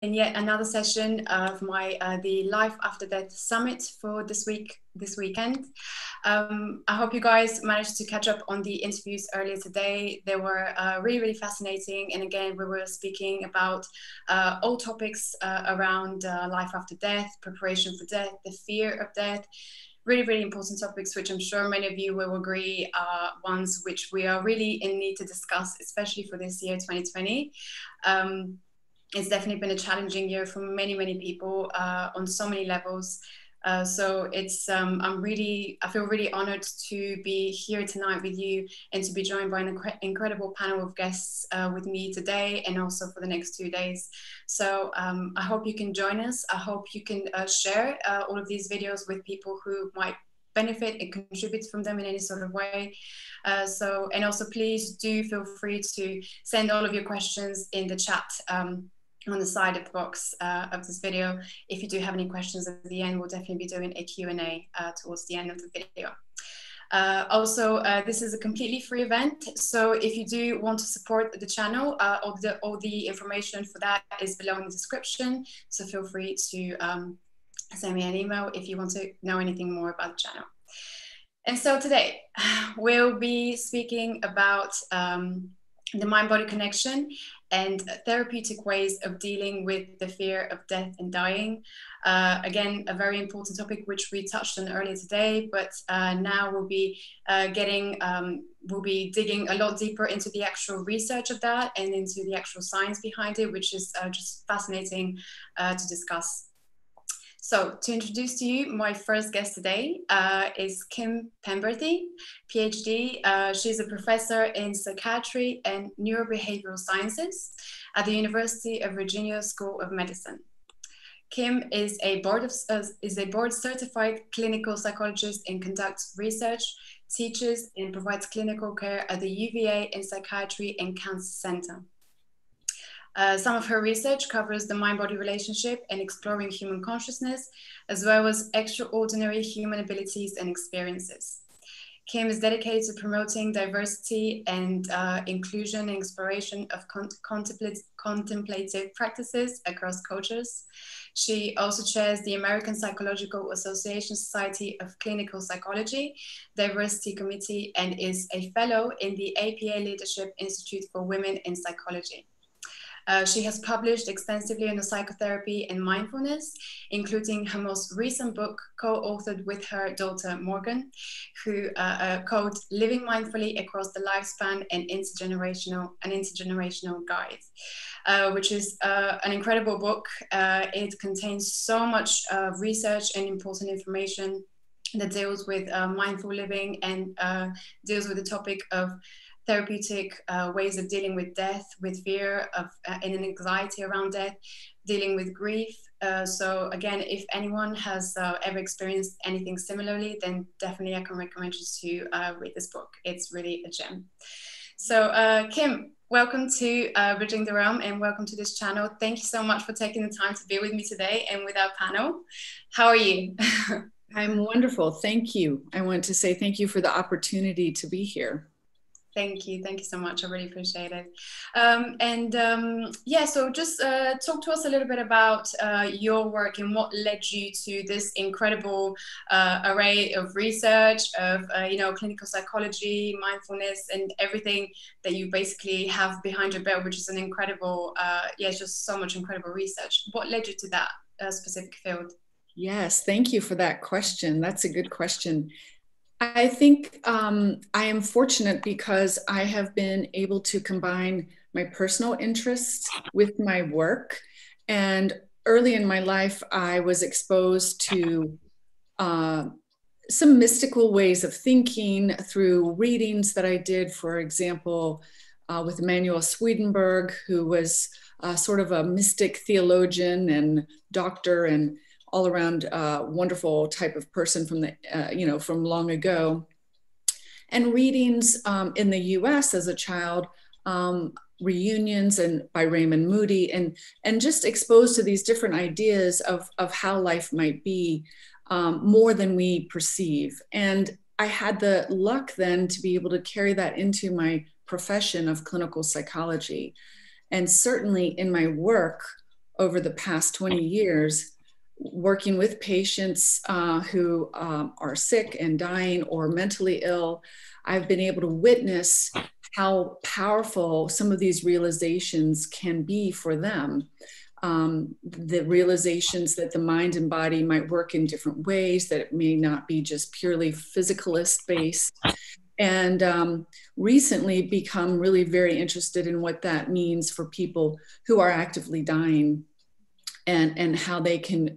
in yet another session of my the Life After Death Summit for this weekend. I hope you guys managed to catch up on the interviews earlier today. They were really fascinating, and again we were speaking about all topics around life after death, preparation for death, the fear of death. Really important topics, which I'm sure many of you will agree are ones which we are really in need to discuss, especially for this year 2020. It's definitely been a challenging year for many people on so many levels. So it's I feel really honored to be here tonight with you and to be joined by an incredible panel of guests with me today and also for the next 2 days. So I hope you can join us. I hope you can share all of these videos with people who might benefit and contribute from them in any sort of way. And also please do feel free to send all of your questions in the chat on the side of the box of this video. If you do have any questions at the end, we'll definitely be doing a Q&A towards the end of the video. This is a completely free event, so if you do want to support the channel, all the information for that is below in the description, so feel free to send me an email if you want to know anything more about the channel. And so today we'll be speaking about the mind-body connection and therapeutic ways of dealing with the fear of death and dying. Again, a very important topic which we touched on earlier today, but now we'll be digging a lot deeper into the actual research of that and into the actual science behind it, which is just fascinating to discuss. So to introduce to you, my first guest today is Kim Pemberthy, PhD. She's a professor in Psychiatry and Neurobehavioral Sciences at the University of Virginia School of Medicine. Kim is a board-certified clinical psychologist and conducts research, teaches and provides clinical care at the UVA in Psychiatry and Cancer Center. Some of her research covers the mind-body relationship and exploring human consciousness, as well as extraordinary human abilities and experiences. Kim is dedicated to promoting diversity and inclusion and exploration of contemplative practices across cultures. She also chairs the American Psychological Association Society of Clinical Psychology Diversity Committee and is a fellow in the APA Leadership Institute for Women in Psychology. She has published extensively on psychotherapy and mindfulness, including her most recent book, co-authored with her daughter Morgan, who called Living Mindfully Across the Lifespan, an Intergenerational Guide, which is an incredible book. It contains so much research and important information that deals with mindful living and deals with the topic of therapeutic ways of dealing with death, with fear of and an anxiety around death, dealing with grief. So again, if anyone has ever experienced anything similarly, then definitely I can recommend you to read this book. It's really a gem. So Kim, welcome to Bridging the Realm and welcome to this channel. Thank you so much for taking the time to be with me today and with our panel. How are you? I'm wonderful, thank you. I want to say thank you for the opportunity to be here. Thank you so much. I really appreciate it. Yeah, so just talk to us a little bit about your work and what led you to this incredible array of research of clinical psychology, mindfulness, and everything that you basically have behind your belt, which is an incredible, just so much incredible research. What led you to that specific field? Yes, thank you for that question. That's a good question. I think I am fortunate because I have been able to combine my personal interests with my work. And early in my life, I was exposed to some mystical ways of thinking through readings that I did, for example, with Emanuel Swedenborg, who was sort of a mystic theologian and doctor and all around wonderful type of person from the, from long ago. And readings in the US as a child, reunions and by Raymond Moody, and just exposed to these different ideas of how life might be more than we perceive. And I had the luck then to be able to carry that into my profession of clinical psychology. And certainly in my work, over the past 20 years, working with patients who are sick and dying or mentally ill. I've been able to witness how powerful some of these realizations can be for them. The realizations that the mind and body might work in different ways, that it may not be just purely physicalist based. And recently become really very interested in what that means for people who are actively dying, and how they can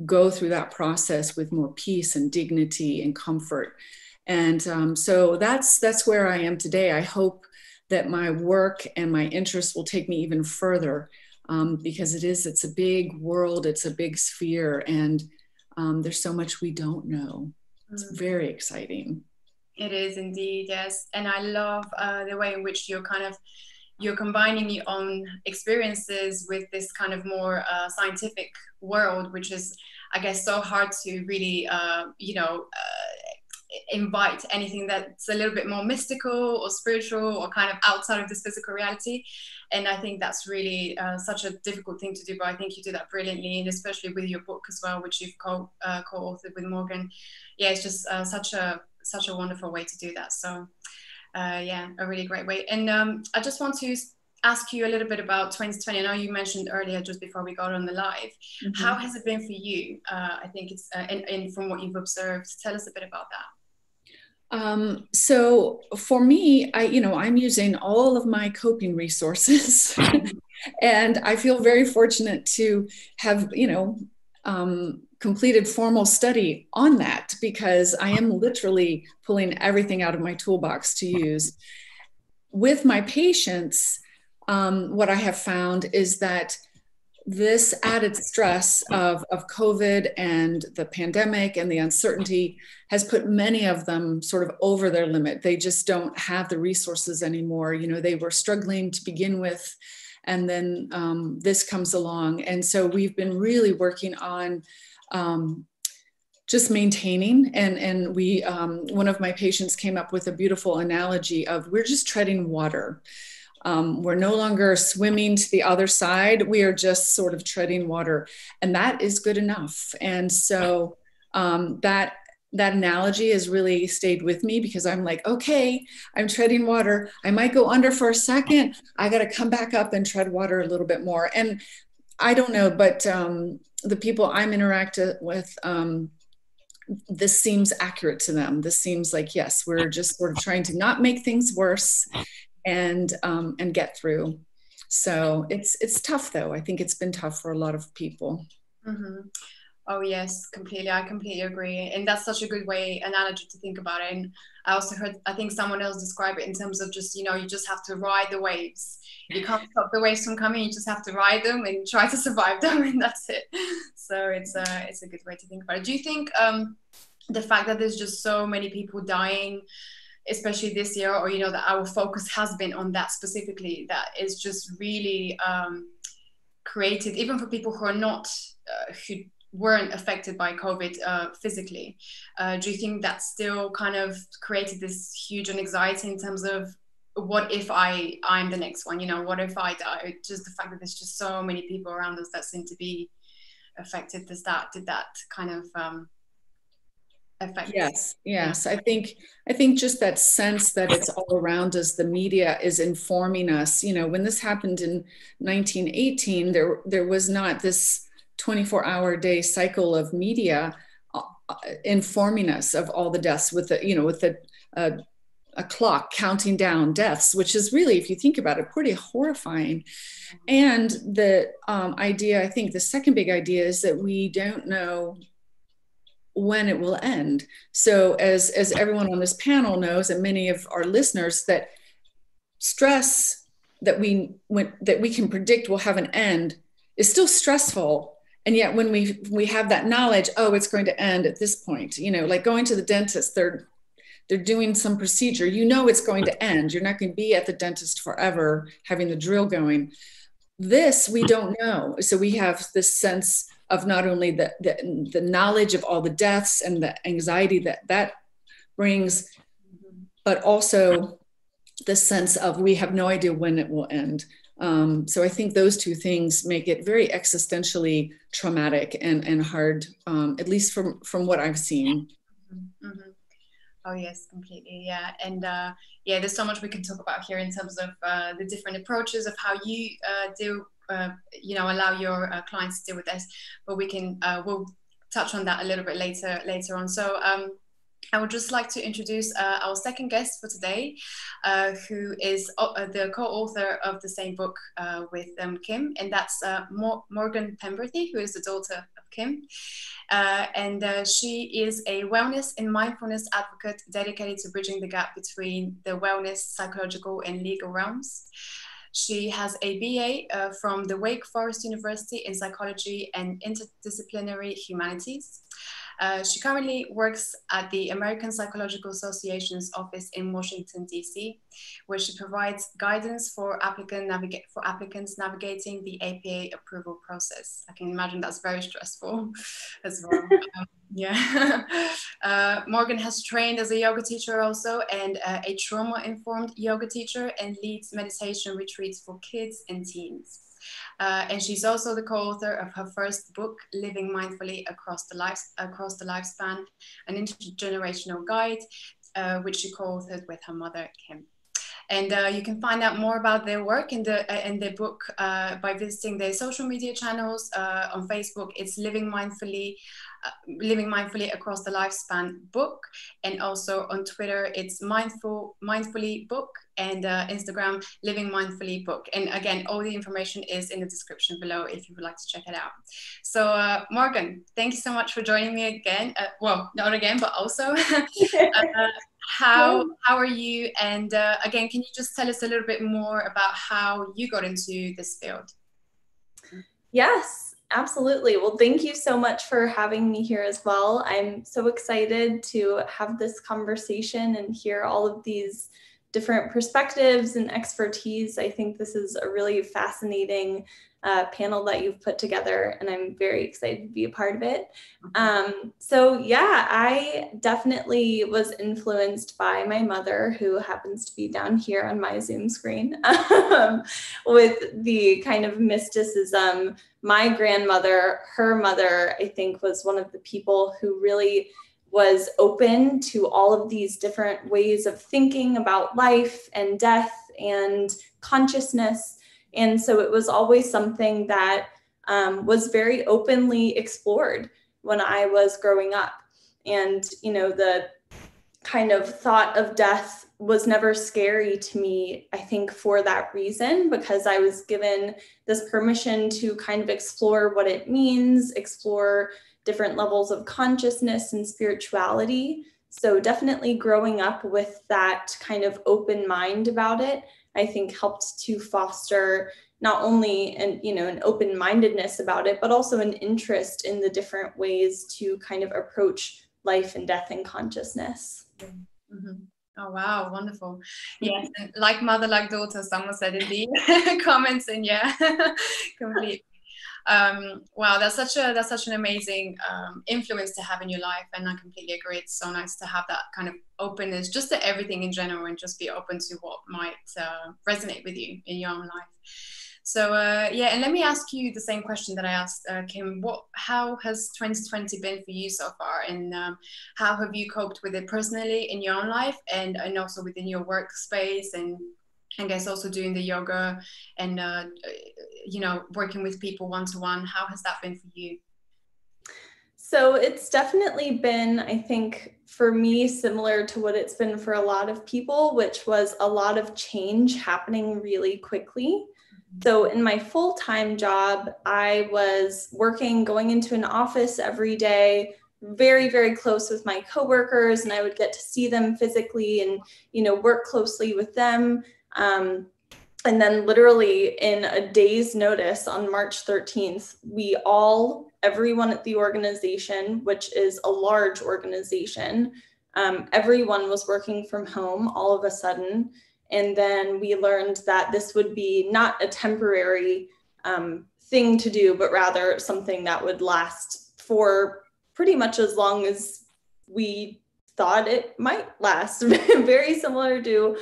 go through that process with more peace and dignity and comfort. And so that's where I am today. I hope that my work and my interests will take me even further, because it's a big world, it's a big sphere, and there's so much we don't know. It's very exciting. It is indeed, yes. And I love the way in which you're combining your own experiences with this kind of more scientific world, which is, I guess, so hard to really, invite anything that's a little bit more mystical or spiritual or kind of outside of this physical reality. And I think that's really such a difficult thing to do, but I think you do that brilliantly, and especially with your book as well, which you've co-authored with Morgan. Yeah, it's just such a wonderful way to do that. So yeah, a really great way. And I just want to ask you a little bit about 2020. I know you mentioned earlier, just before we got on the live, how has it been for you? I think it's, and from what you've observed, tell us a bit about that. So for me, I'm using all of my coping resources and I feel very fortunate to have, completed formal study on that, because I am literally pulling everything out of my toolbox to use. With my patients, what I have found is that this added stress of COVID and the pandemic and the uncertainty has put many of them sort of over their limit. They just don't have the resources anymore. They were struggling to begin with, and then this comes along. And so we've been really working on just maintaining. And we, one of my patients came up with a beautiful analogy of, we're just treading water. We're no longer swimming to the other side. We are just sort of treading water, and that is good enough. And so that analogy has really stayed with me, because I'm like, okay, I'm treading water. I might go under for a second. I got to come back up and tread water a little bit more. And I don't know, but the people I'm interacting with, this seems accurate to them. This seems like, yes, we're just sort of trying to not make things worse and get through. So it's tough, though. I think it's been tough for a lot of people. Oh yes, completely. I completely agree. And that's such a good analogy to think about it. And I also heard, I think someone else describe it in terms of just, you just have to ride the waves. You can't stop the waves from coming. You just have to ride them and try to survive them, and that's it. So it's a good way to think about it. Do you think the fact that there's just so many people dying, especially this year, or that our focus has been on that specifically, that is just really created, even for people who are not who weren't affected by COVID physically, do you think that still kind of created this huge anxiety in terms of, what if I'm the next one, what if I die? Just the fact that there's just so many people around us that seem to be affected, did that kind of affect? Yes. Yeah. I think just that sense that it's all around us, the media is informing us. When this happened in 1918, there was not this 24-hour day cycle of media informing us of all the deaths, with a clock counting down deaths, which is really, if you think about it, pretty horrifying. And the idea, I think the second big idea, is that we don't know when it will end. So as everyone on this panel knows, and many of our listeners, that stress that we can predict will have an end is still stressful. And yet when we have that knowledge, oh, it's going to end at this point, like going to the dentist, they're doing some procedure, it's going to end. You're not going to be at the dentist forever having the drill going. This, we don't know. So we have this sense of not only the knowledge of all the deaths and the anxiety that brings, but also the sense of, we have no idea when it will end. So I think those two things make it very existentially traumatic and hard, at least from what I've seen. Mm-hmm. Oh yes, completely. Yeah, and yeah, there's so much we can talk about here in terms of the different approaches of how you allow your clients to deal with this. But we'll touch on that a little bit later on. So I would just like to introduce our second guest for today, who is the co-author of the same book with Kim, and that's Morgan Penberthy, who is the daughter of Kim. And she is a wellness and mindfulness advocate dedicated to bridging the gap between the wellness, psychological, and legal realms. She has a BA from the Wake Forest University in psychology and interdisciplinary humanities. She currently works at the American Psychological Association's office in Washington, D.C., where she provides guidance for applicants navigating the APA approval process. I can imagine that's very stressful as well. Yeah. Morgan has trained as a yoga teacher also, and a trauma-informed yoga teacher, and leads meditation retreats for kids and teens. And she's also the co-author of her first book, Living Mindfully Across the Lifespan, an Intergenerational Guide, which she co-authored with her mother, Kim. And you can find out more about their work in the book by visiting their social media channels. On Facebook, it's Living Mindfully Across the Lifespan book, and also on Twitter, it's Mindfully book, and Instagram, Living Mindfully book. And again, all the information is in the description below if you would like to check it out. So Morgan, thank you so much for joining me again. Well, not again, but also. How are you? And again, can you just tell us a little bit more about how you got into this field? Yes, absolutely. Well, thank you so much for having me here as well. I'm so excited to have this conversation and hear all of these different perspectives and expertise. I think this is a really fascinating panel that you've put together, and I'm very excited to be a part of it. So yeah, I definitely was influenced by my mother, who happens to be down here on my Zoom screen, with the kind of mysticism. My grandmother, her mother, I think, was one of the people who really was open to all of these different ways of thinking about life and death and consciousness. And so it was always something that was very openly explored when I was growing up. And, you know, the kind of thought of death was never scary to me, I think, for that reason, because I was given this permission to kind of explore what it means, explore different levels of consciousness and spirituality. So definitely growing up with that kind of open mind about it, I think helped to foster not only an open-mindedness about it, but also an interest in the different ways to kind of approach life and death and consciousness. Mm-hmm. Oh wow, wonderful. Yes, and like mother, like daughter, someone said in the comments, and yeah, completely. Wow, that's such an amazing influence to have in your life, and I completely agree. It's so nice to have that kind of openness just to everything in general, and just be open to what might resonate with you in your own life. So yeah, and let me ask you the same question that I asked Kim. How has 2020 been for you so far, and how have you coped with it personally in your own life, and also within your workspace, and I guess also doing the yoga and working with people one-to-one? How has that been for you? So it's definitely been, I think, for me, similar to what it's been for a lot of people, which was a lot of change happening really quickly. So in my full-time job, I was going into an office every day, very, very close with my coworkers, and I would get to see them physically and, work closely with them. And then literally in a day's notice on March 13th, everyone at the organization, which is a large organization, everyone was working from home all of a sudden. And then we learned that this would be not a temporary thing to do, but rather something that would last for pretty much as long as we thought it might last. Very similar to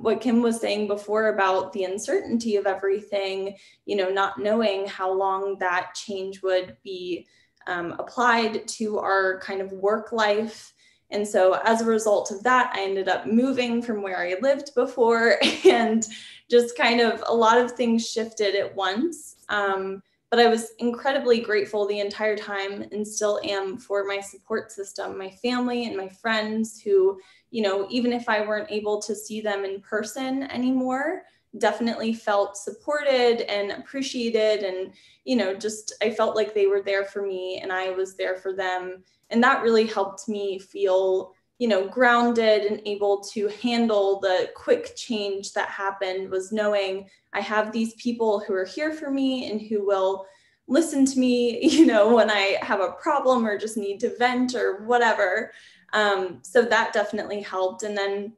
what Kim was saying before about the uncertainty of everything, you know, not knowing how long that change would be applied to our kind of work life. And so as a result of that, I ended up moving from where I lived before, and just kind of a lot of things shifted at once. But I was incredibly grateful the entire time, and still am, for my support system, my family and my friends who, you know, even if I weren't able to see them in person anymore, definitely felt supported and appreciated. And, you know, just, I felt like they were there for me and I was there for them. And that really helped me feel, you know, grounded and able to handle the quick change that happened, was knowing I have these people who are here for me and who will listen to me, you know, when I have a problem or just need to vent or whatever. So that definitely helped. And then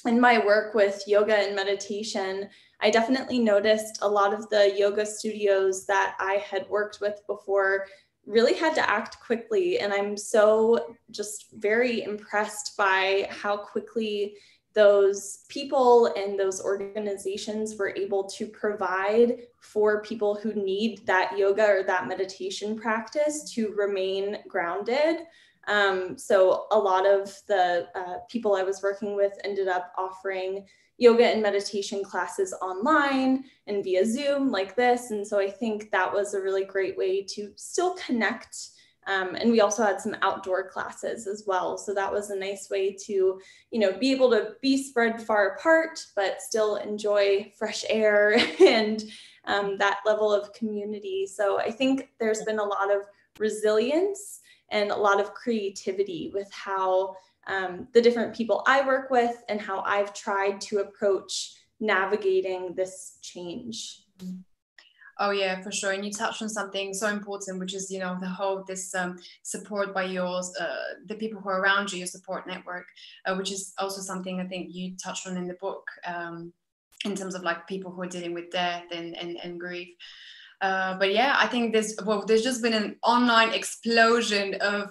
in my work with yoga and meditation, I definitely noticed a lot of the yoga studios that I had worked with before really had to act quickly. And I'm so just very impressed by how quickly those people and those organizations were able to provide for people who need that yoga or that meditation practice to remain grounded. So a lot of the people I was working with ended up offering yoga and meditation classes online and via Zoom like this. And so I think that was a really great way to still connect. And we also had some outdoor classes as well. So that was a nice way to, you know, be able to be spread far apart, but still enjoy fresh air and that level of community. So I think there's been a lot of resilience and a lot of creativity with how the different people I work with and how I've tried to approach navigating this change. Oh yeah, for sure. And you touched on something so important, which is, you know, the whole, this support by yours, the people who are around you, your support network, which is also something I think you touched on in the book, in terms of like people who are dealing with death and grief. But yeah, I think there's just been an online explosion of,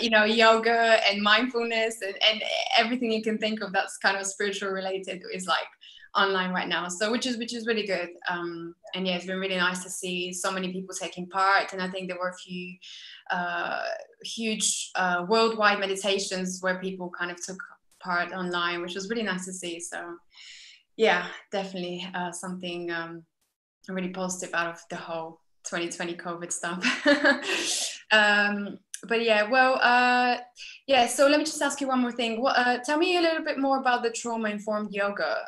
you know, yoga and mindfulness and everything you can think of that's kind of spiritual related is like online right now. So which is really good. And yeah, it's been really nice to see so many people taking part. And I think there were a few huge worldwide meditations where people kind of took part online, which was really nice to see. So yeah, definitely something really positive out of the whole 2020 COVID stuff. But yeah, well, yeah, so let me just ask you one more thing. Tell me a little bit more about the trauma-informed yoga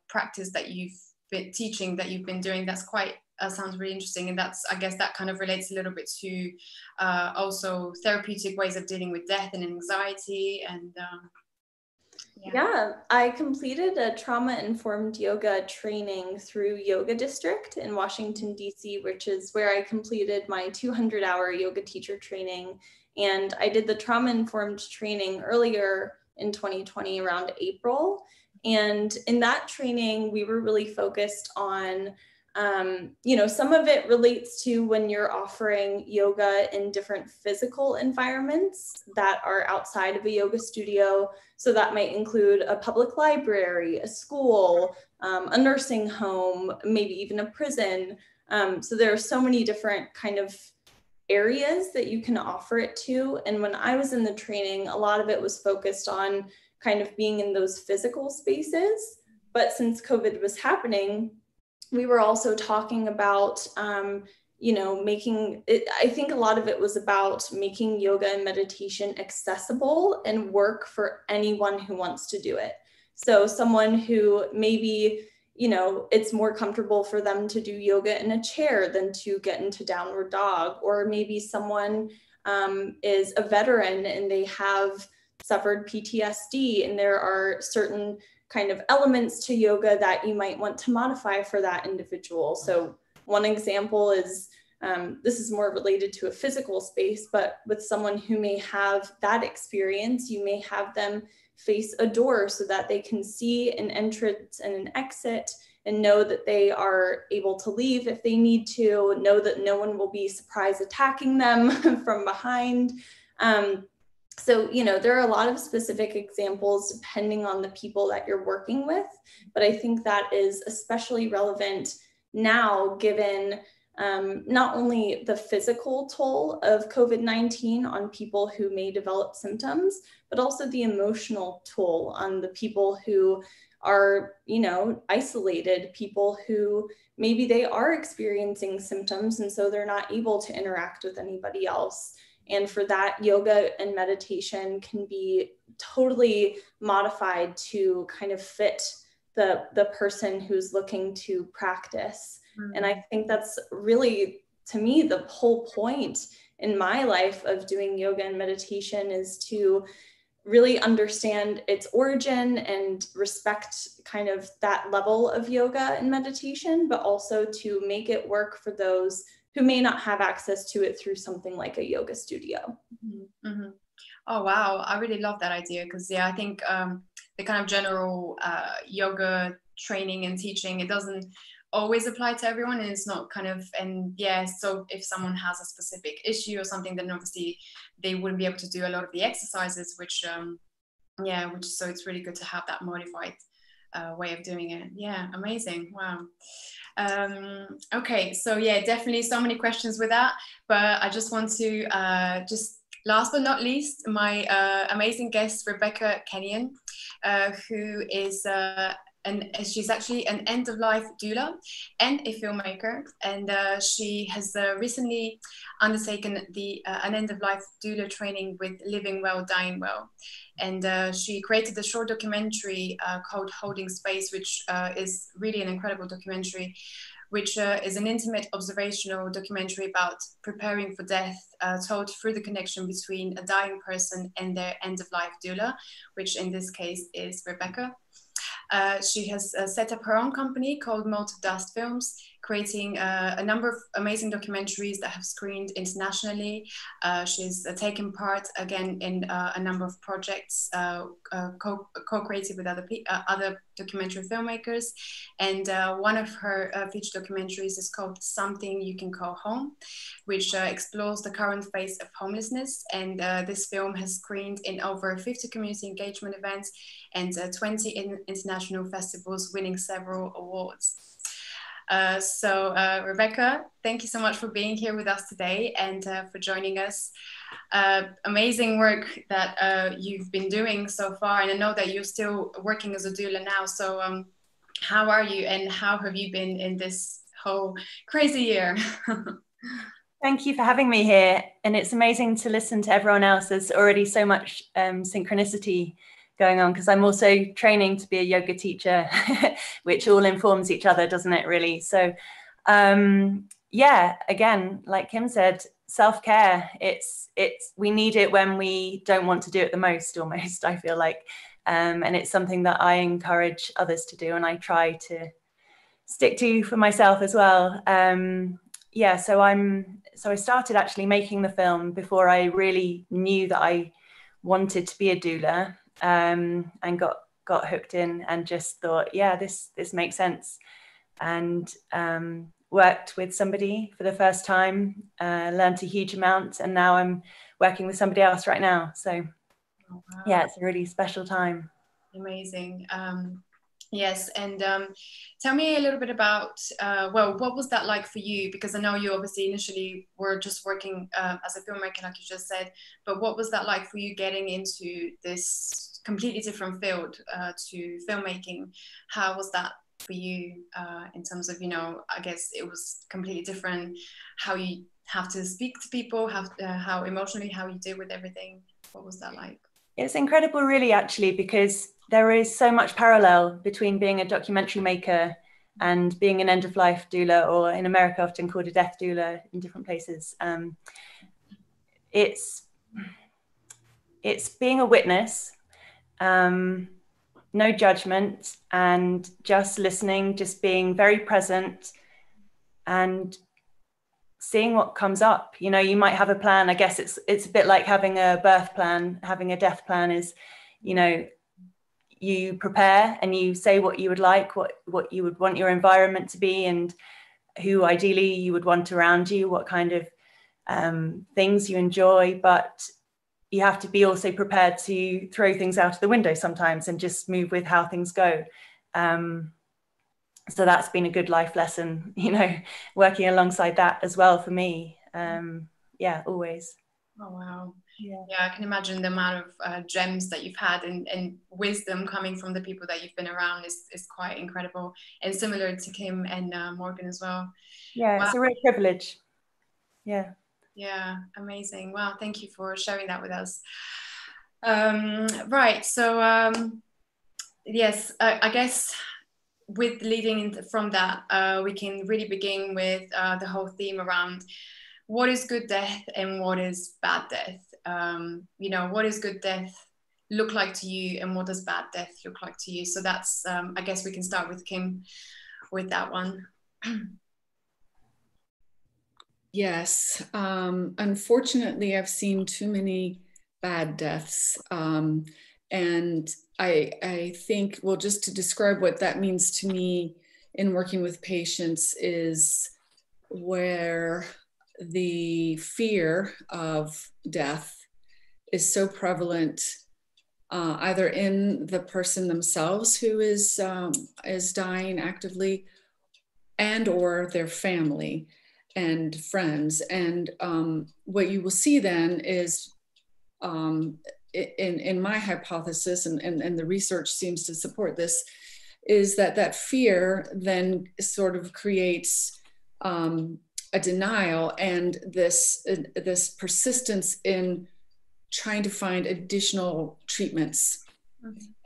practice that you've been teaching, that you've been doing. That's quite, sounds really interesting. And that's, I guess that kind of relates a little bit to also therapeutic ways of dealing with death and anxiety. And yeah, I completed a trauma-informed yoga training through Yoga District in Washington, D.C., which is where I completed my 200-hour yoga teacher training. And I did the trauma-informed training earlier in 2020, around April. And in that training, we were really focused on you know, some of it relates to when you're offering yoga in different physical environments that are outside of a yoga studio. So that might include a public library, a school, a nursing home, maybe even a prison. So there are so many different kind of areas that you can offer it to. And when I was in the training, a lot of it was focused on kind of being in those physical spaces. But since COVID was happening, we were also talking about, you know, making it, I think a lot of it was about making yoga and meditation accessible and work for anyone who wants to do it. So someone who maybe, you know, it's more comfortable for them to do yoga in a chair than to get into downward dog, or maybe someone is a veteran and they have suffered PTSD and there are certain kind of elements to yoga that you might want to modify for that individual. So one example is, this is more related to a physical space, but with someone who may have that experience, you may have them face a door so that they can see an entrance and an exit and know that they are able to leave if they need to, know that no one will be surprise attacking them from behind. So, you know, there are a lot of specific examples depending on the people that you're working with, but I think that is especially relevant now, given not only the physical toll of COVID-19 on people who may develop symptoms, but also the emotional toll on the people who are, you know, isolated, people who maybe they are experiencing symptoms and so they're not able to interact with anybody else. And for that, yoga and meditation can be totally modified to kind of fit the person who's looking to practice. Mm-hmm. And I think that's really, to me, the whole point in my life of doing yoga and meditation is to really understand its origin and respect kind of that level of yoga and meditation, but also to make it work for those who may not have access to it through something like a yoga studio. Mm-hmm. Mm-hmm. Oh, wow. I really love that idea because, yeah, I think the kind of general yoga training and teaching, it doesn't always apply to everyone, and it's not kind of, and yeah, so if someone has a specific issue or something, then obviously they wouldn't be able to do a lot of the exercises, which so it's really good to have that modified way of doing it. Yeah, amazing. Wow. Okay, so yeah, definitely so many questions with that, but I just want to just last but not least, my amazing guest, Rebecca Kenyon, who is and she's actually an end-of-life doula and a filmmaker, and she has recently undertaken an end-of-life doula training with Living Well, Dying Well, and she created a short documentary called Holding Space, which is really an incredible documentary, which is an intimate observational documentary about preparing for death, told through the connection between a dying person and their end-of-life doula, which in this case is Rebecca. She has set up her own company called Mold Dust Films, creating a number of amazing documentaries that have screened internationally. She's taken part again in a number of projects co-created with other documentary filmmakers. And one of her feature documentaries is called Something You Can Call Home, which explores the current phase of homelessness. And this film has screened in over 50 community engagement events and 20 international festivals, winning several awards. So Rebecca, thank you so much for being here with us today and for joining us. Amazing work that you've been doing so far, and I know that you're still working as a doula now. So how are you, and how have you been in this whole crazy year? Thank you for having me here, and it's amazing to listen to everyone else. There's already so much synchronicity going on, because I'm also training to be a yoga teacher, which all informs each other, doesn't it, really? So yeah, again, like Kim said, self-care, we need it when we don't want to do it the most, almost, I feel like, and it's something that I encourage others to do, and I try to stick to for myself as well. Yeah, so I started actually making the film before I really knew that I wanted to be a doula. And got hooked in and just thought, yeah, this makes sense, and worked with somebody for the first time, learned a huge amount, and now I'm working with somebody else right now. So oh, wow. Yeah, it's a really special time. Amazing. Yes, and tell me a little bit about, well, what was that like for you? Because I know you obviously initially were just working as a filmmaker, like you just said, but what was that like for you getting into this completely different field to filmmaking? How was that for you in terms of, you know, I guess it was completely different, how you have to speak to people, how emotionally, how you deal with everything. What was that like? It's incredible, really, actually, because there is so much parallel between being a documentary maker and being an end-of-life doula, or in America often called a death doula in different places. It's being a witness, no judgment, and just listening, just being very present and seeing what comes up. You know, you might have a plan. I guess it's a bit like having a birth plan. Having a death plan is, you know, you prepare and you say what you would like, what you would want your environment to be, and who ideally you would want around you, what kind of things you enjoy. But you have to be also prepared to throw things out of the window sometimes and just move with how things go. So that's been a good life lesson, you know, working alongside that as well for me. Yeah, always. Oh, wow. Yeah, I can imagine the amount of gems that you've had and wisdom coming from the people that you've been around is quite incredible, and similar to Kim and Morgan as well. yeah, Wow. it's a real privilege. Yeah, amazing. Wow, thank you for sharing that with us. Right, so yes, I guess with leading from that, we can really begin with the whole theme around what is good death and what is bad death. You know, what is good death look like to you, and what does bad death look like to you? So that's, I guess we can start with Kim with that one. Yes, unfortunately, I've seen too many bad deaths. And I think, well, just to describe what that means to me in working with patients is where the fear of death is so prevalent, either in the person themselves who is dying actively, and or their family and friends. And what you will see then is, in my hypothesis, and the research seems to support this, is that fear then sort of creates a denial and this persistence in trying to find additional treatments,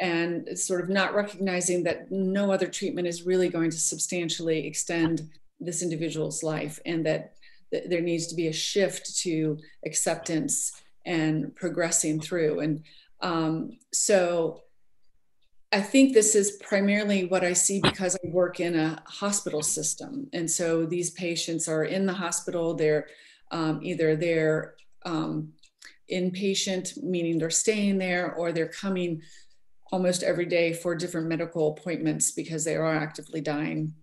and sort of not recognizing that no other treatment is really going to substantially extend this individual's life, and that there needs to be a shift to acceptance and progressing through. And so I think this is primarily what I see because I work in a hospital system. And so these patients are in the hospital, they're either they're inpatient, meaning they're staying there, or they're coming almost every day for different medical appointments because they are actively dying.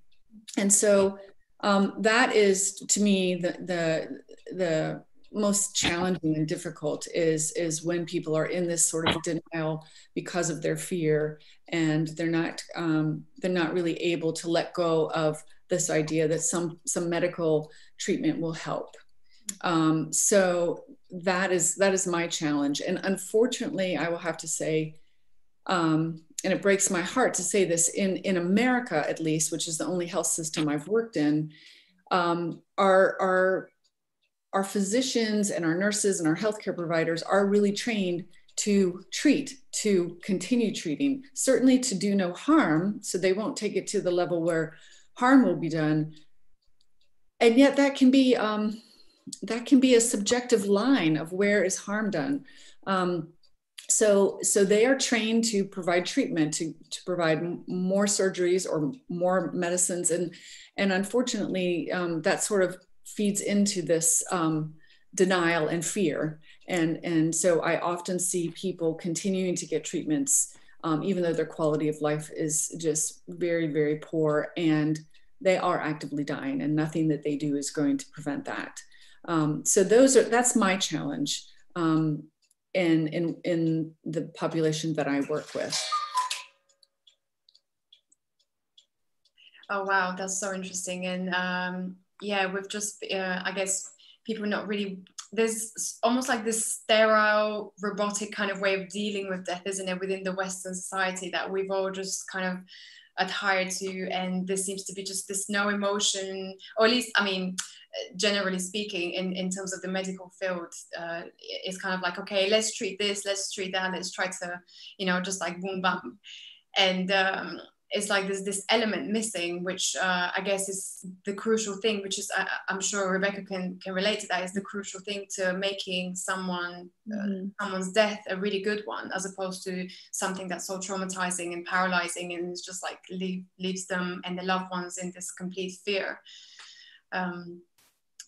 And so that is, to me, the most challenging and difficult is when people are in this sort of denial because of their fear, and they're not really able to let go of this idea that some medical treatment will help. So that is my challenge. And unfortunately, I will have to say, and it breaks my heart to say this, in America, at least, which is the only health system I've worked in, our physicians and our nurses and our healthcare providers are really trained to treat, to continue treating, certainly to do no harm, so they won't take it to the level where harm will be done. And yet that can be a subjective line of where is harm done. So they are trained to provide treatment, to provide more surgeries or more medicines, and unfortunately, that sort of feeds into this denial and fear. And so I often see people continuing to get treatments, even though their quality of life is just very, very poor, and they are actively dying, and nothing that they do is going to prevent that. So that's my challenge in the population that I work with. Oh, wow, that's so interesting. And yeah, we've just, I guess, people not really, there's almost like this sterile, robotic kind of way of dealing with death, isn't it, within the Western society that we've all just kind of adhered to. And there seems to be just this no emotion, or at least, I mean, generally speaking, in terms of the medical field, it's kind of like, okay, let's treat this, let's treat that, let's try to, you know, just like boom, bam. And it's like there's this element missing, which I guess is the crucial thing, which is, I'm sure Rebecca can relate to that, is the crucial thing to making someone's death a really good one, as opposed to something that's so traumatizing and paralyzing, and it's just like leaves them and their loved ones in this complete fear.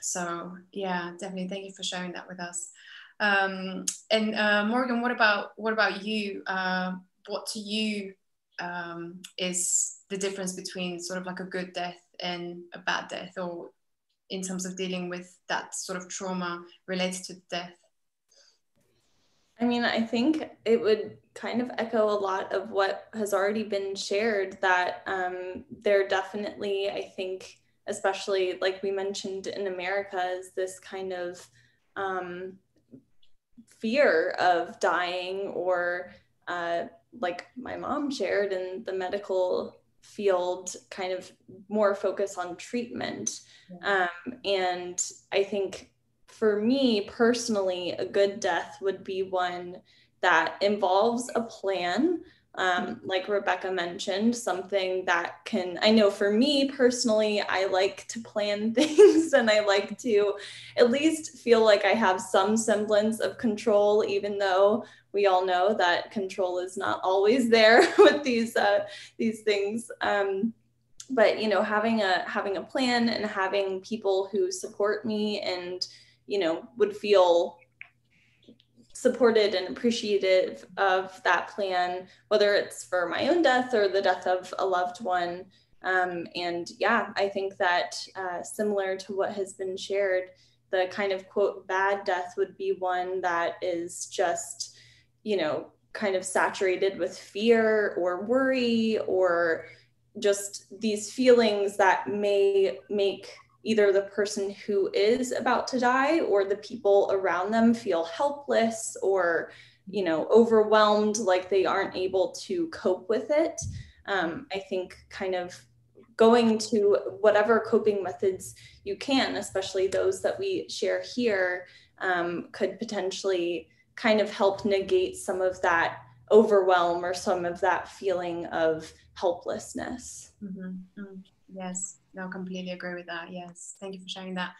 So yeah, definitely, thank you for sharing that with us. And Morgan, what about you? What to you is the difference between sort of like a good death and a bad death, or in terms of dealing with that sort of trauma related to death? I mean, I think it would kind of echo a lot of what has already been shared, that there definitely, I think, especially like we mentioned in America, is this kind of fear of dying, or like my mom shared, in the medical field, kind of more focus on treatment. And I think for me personally, a good death would be one that involves a plan. Like Rebecca mentioned, something that can, I know for me personally, I like to plan things, and I like to at least feel like I have some semblance of control, even though we all know that control is not always there with these things. But you know, having a plan and having people who support me and, you know, would feel supported and appreciative of that plan, whether it's for my own death or the death of a loved one. And yeah, I think that similar to what has been shared, the kind of quote bad death would be one that is just, you know, kind of saturated with fear or worry, or just these feelings that may make either the person who is about to die or the people around them feel helpless or, you know, overwhelmed, like they aren't able to cope with it. I think kind of going to whatever coping methods you can, especially those that we share here, could potentially kind of help negate some of that overwhelm or some of that feeling of helplessness. Yes, no, completely agree with that. Yes, thank you for sharing that.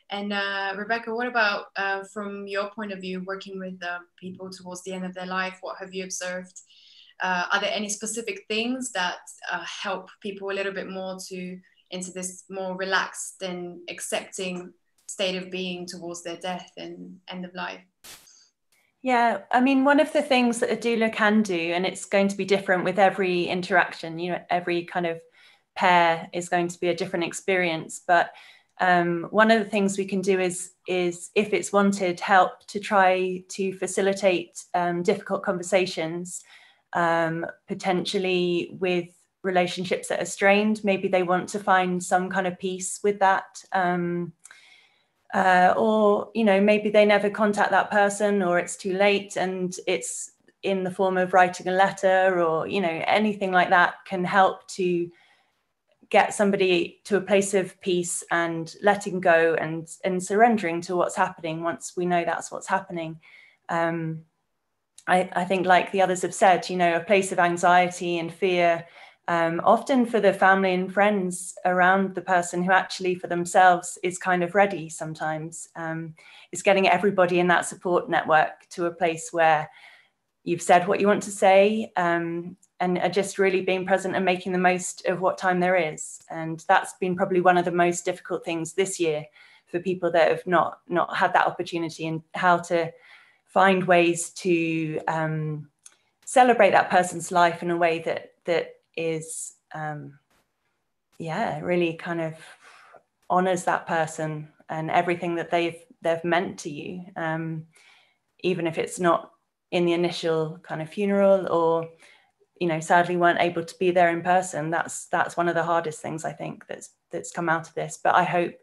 And Rebecca, what about from your point of view, working with people towards the end of their life? What have you observed? Are there any specific things that help people a little bit more to into this more relaxed and accepting state of being towards their death and end of life? Yeah, I mean, one of the things that a doula can do, and it's going to be different with every interaction, you know, every kind of pair is going to be a different experience. But one of the things we can do is if it's wanted, help to try to facilitate difficult conversations, potentially with relationships that are strained. Maybe they want to find some kind of peace with that. Or, you know, maybe they never contact that person, or it's too late and it's in the form of writing a letter, or, you know, anything like that can help to get somebody to a place of peace and letting go and surrendering to what's happening once we know that's what's happening. I think, like the others have said, you know, a place of anxiety and fear, often for the family and friends around the person who actually for themselves is kind of ready sometimes. It's getting everybody in that support network to a place where you've said what you want to say, and are just really being present and making the most of what time there is. And that's been probably one of the most difficult things this year for people that have not had that opportunity, and how to find ways to celebrate that person's life in a way that is really kind of honors that person and everything that they've meant to you, even if it's not in the initial kind of funeral, or, you know, sadly weren't able to be there in person. That's one of the hardest things, I think, that's come out of this. But I hope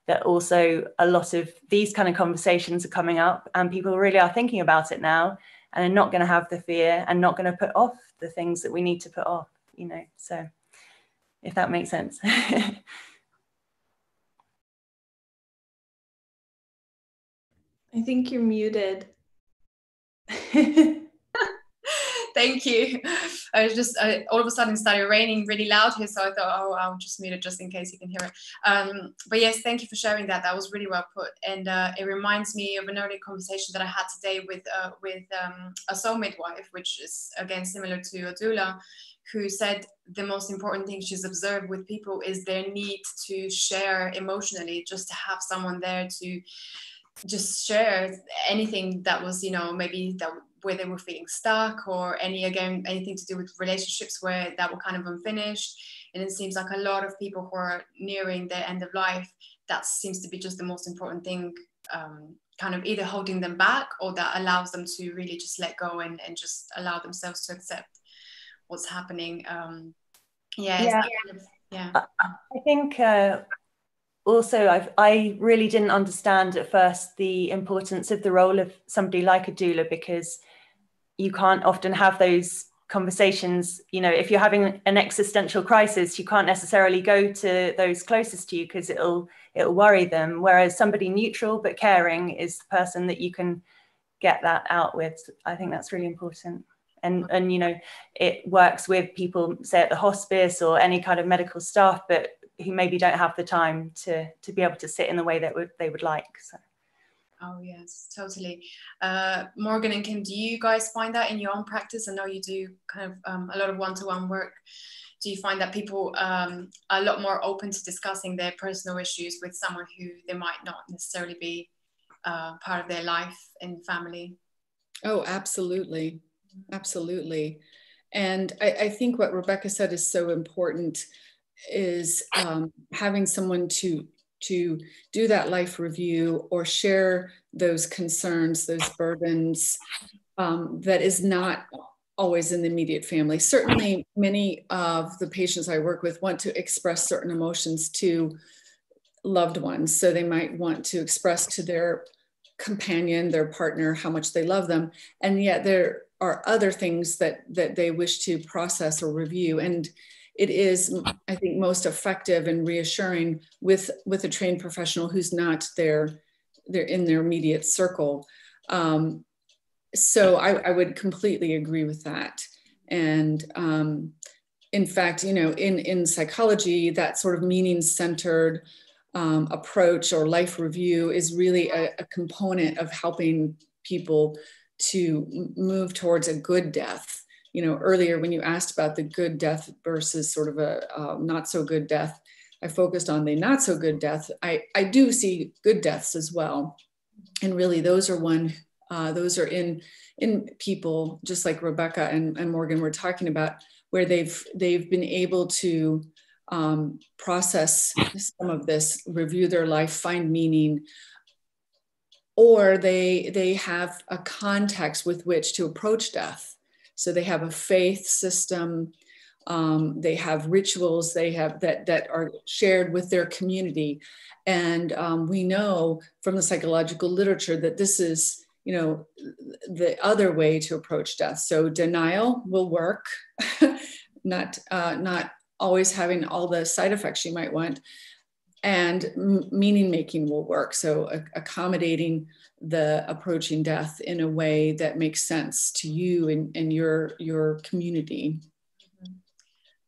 that also a lot of these kind of conversations are coming up, and people really are thinking about it now, and are not going to have the fear and not going to put off the things that we need to put off, you know. So if that makes sense. I think you're muted. Thank you. I was just all of a sudden started raining really loud here, so I thought, oh, I'll just mute it just in case you can hear it. But yes, thank you for sharing that. That was really well put, and it reminds me of an earlier conversation that I had today with a soul midwife, which is again similar to a doula, who said the most important thing she's observed with people is their need to share emotionally, just to have someone there to just share anything that was, you know, maybe that where they were feeling stuck, or anything to do with relationships where that were kind of unfinished. And it seems like a lot of people who are nearing their end of life, that seems to be just the most important thing kind of either holding them back, or that allows them to really just let go and just allow themselves to accept what's happening. Yeah. Kind of, yeah. I think also I really didn't understand at first the importance of the role of somebody like a doula, because you can't often have those conversations. You know, if you're having an existential crisis, you can't necessarily go to those closest to you because it'll worry them, whereas somebody neutral but caring is the person that you can get that out with. I think that's really important. And you know, it works with people, say at the hospice or any kind of medical staff, but who maybe don't have the time to be able to sit in the way that they would like. So. Oh yes, totally. Morgan and Kim, do you guys find that in your own practice? I know you do kind of a lot of one-to-one work. Do you find that people are a lot more open to discussing their personal issues with someone who they might not necessarily be part of their life and family? Oh, absolutely. Absolutely. And I think what Rebecca said is so important, is having someone to do that life review or share those concerns, those burdens, that is not always in the immediate family. Certainly many of the patients I work with want to express certain emotions to loved ones. So they might want to express to their companion, their partner, how much they love them. And yet there are other things that they wish to process or review. And it is, I think, most effective and reassuring with a trained professional who's not they're in their immediate circle. So I would completely agree with that. And in fact, you know, in psychology, that sort of meaning-centered approach or life review is really a component of helping people to move towards a good death. You know, earlier when you asked about the good death versus sort of a not so good death, I focused on the not so good death. I do see good deaths as well. And really those are in people just like Rebecca and Morgan were talking about, where they've been able to process some of this, review their life, find meaning, or they have a context with which to approach death. So they have a faith system, they have rituals, they have that are shared with their community. And we know from the psychological literature that this is, you know, the other way to approach death. So denial will work, not always having all the side effects you might want, and meaning making will work. So accommodating the approaching death in a way that makes sense to you and your community.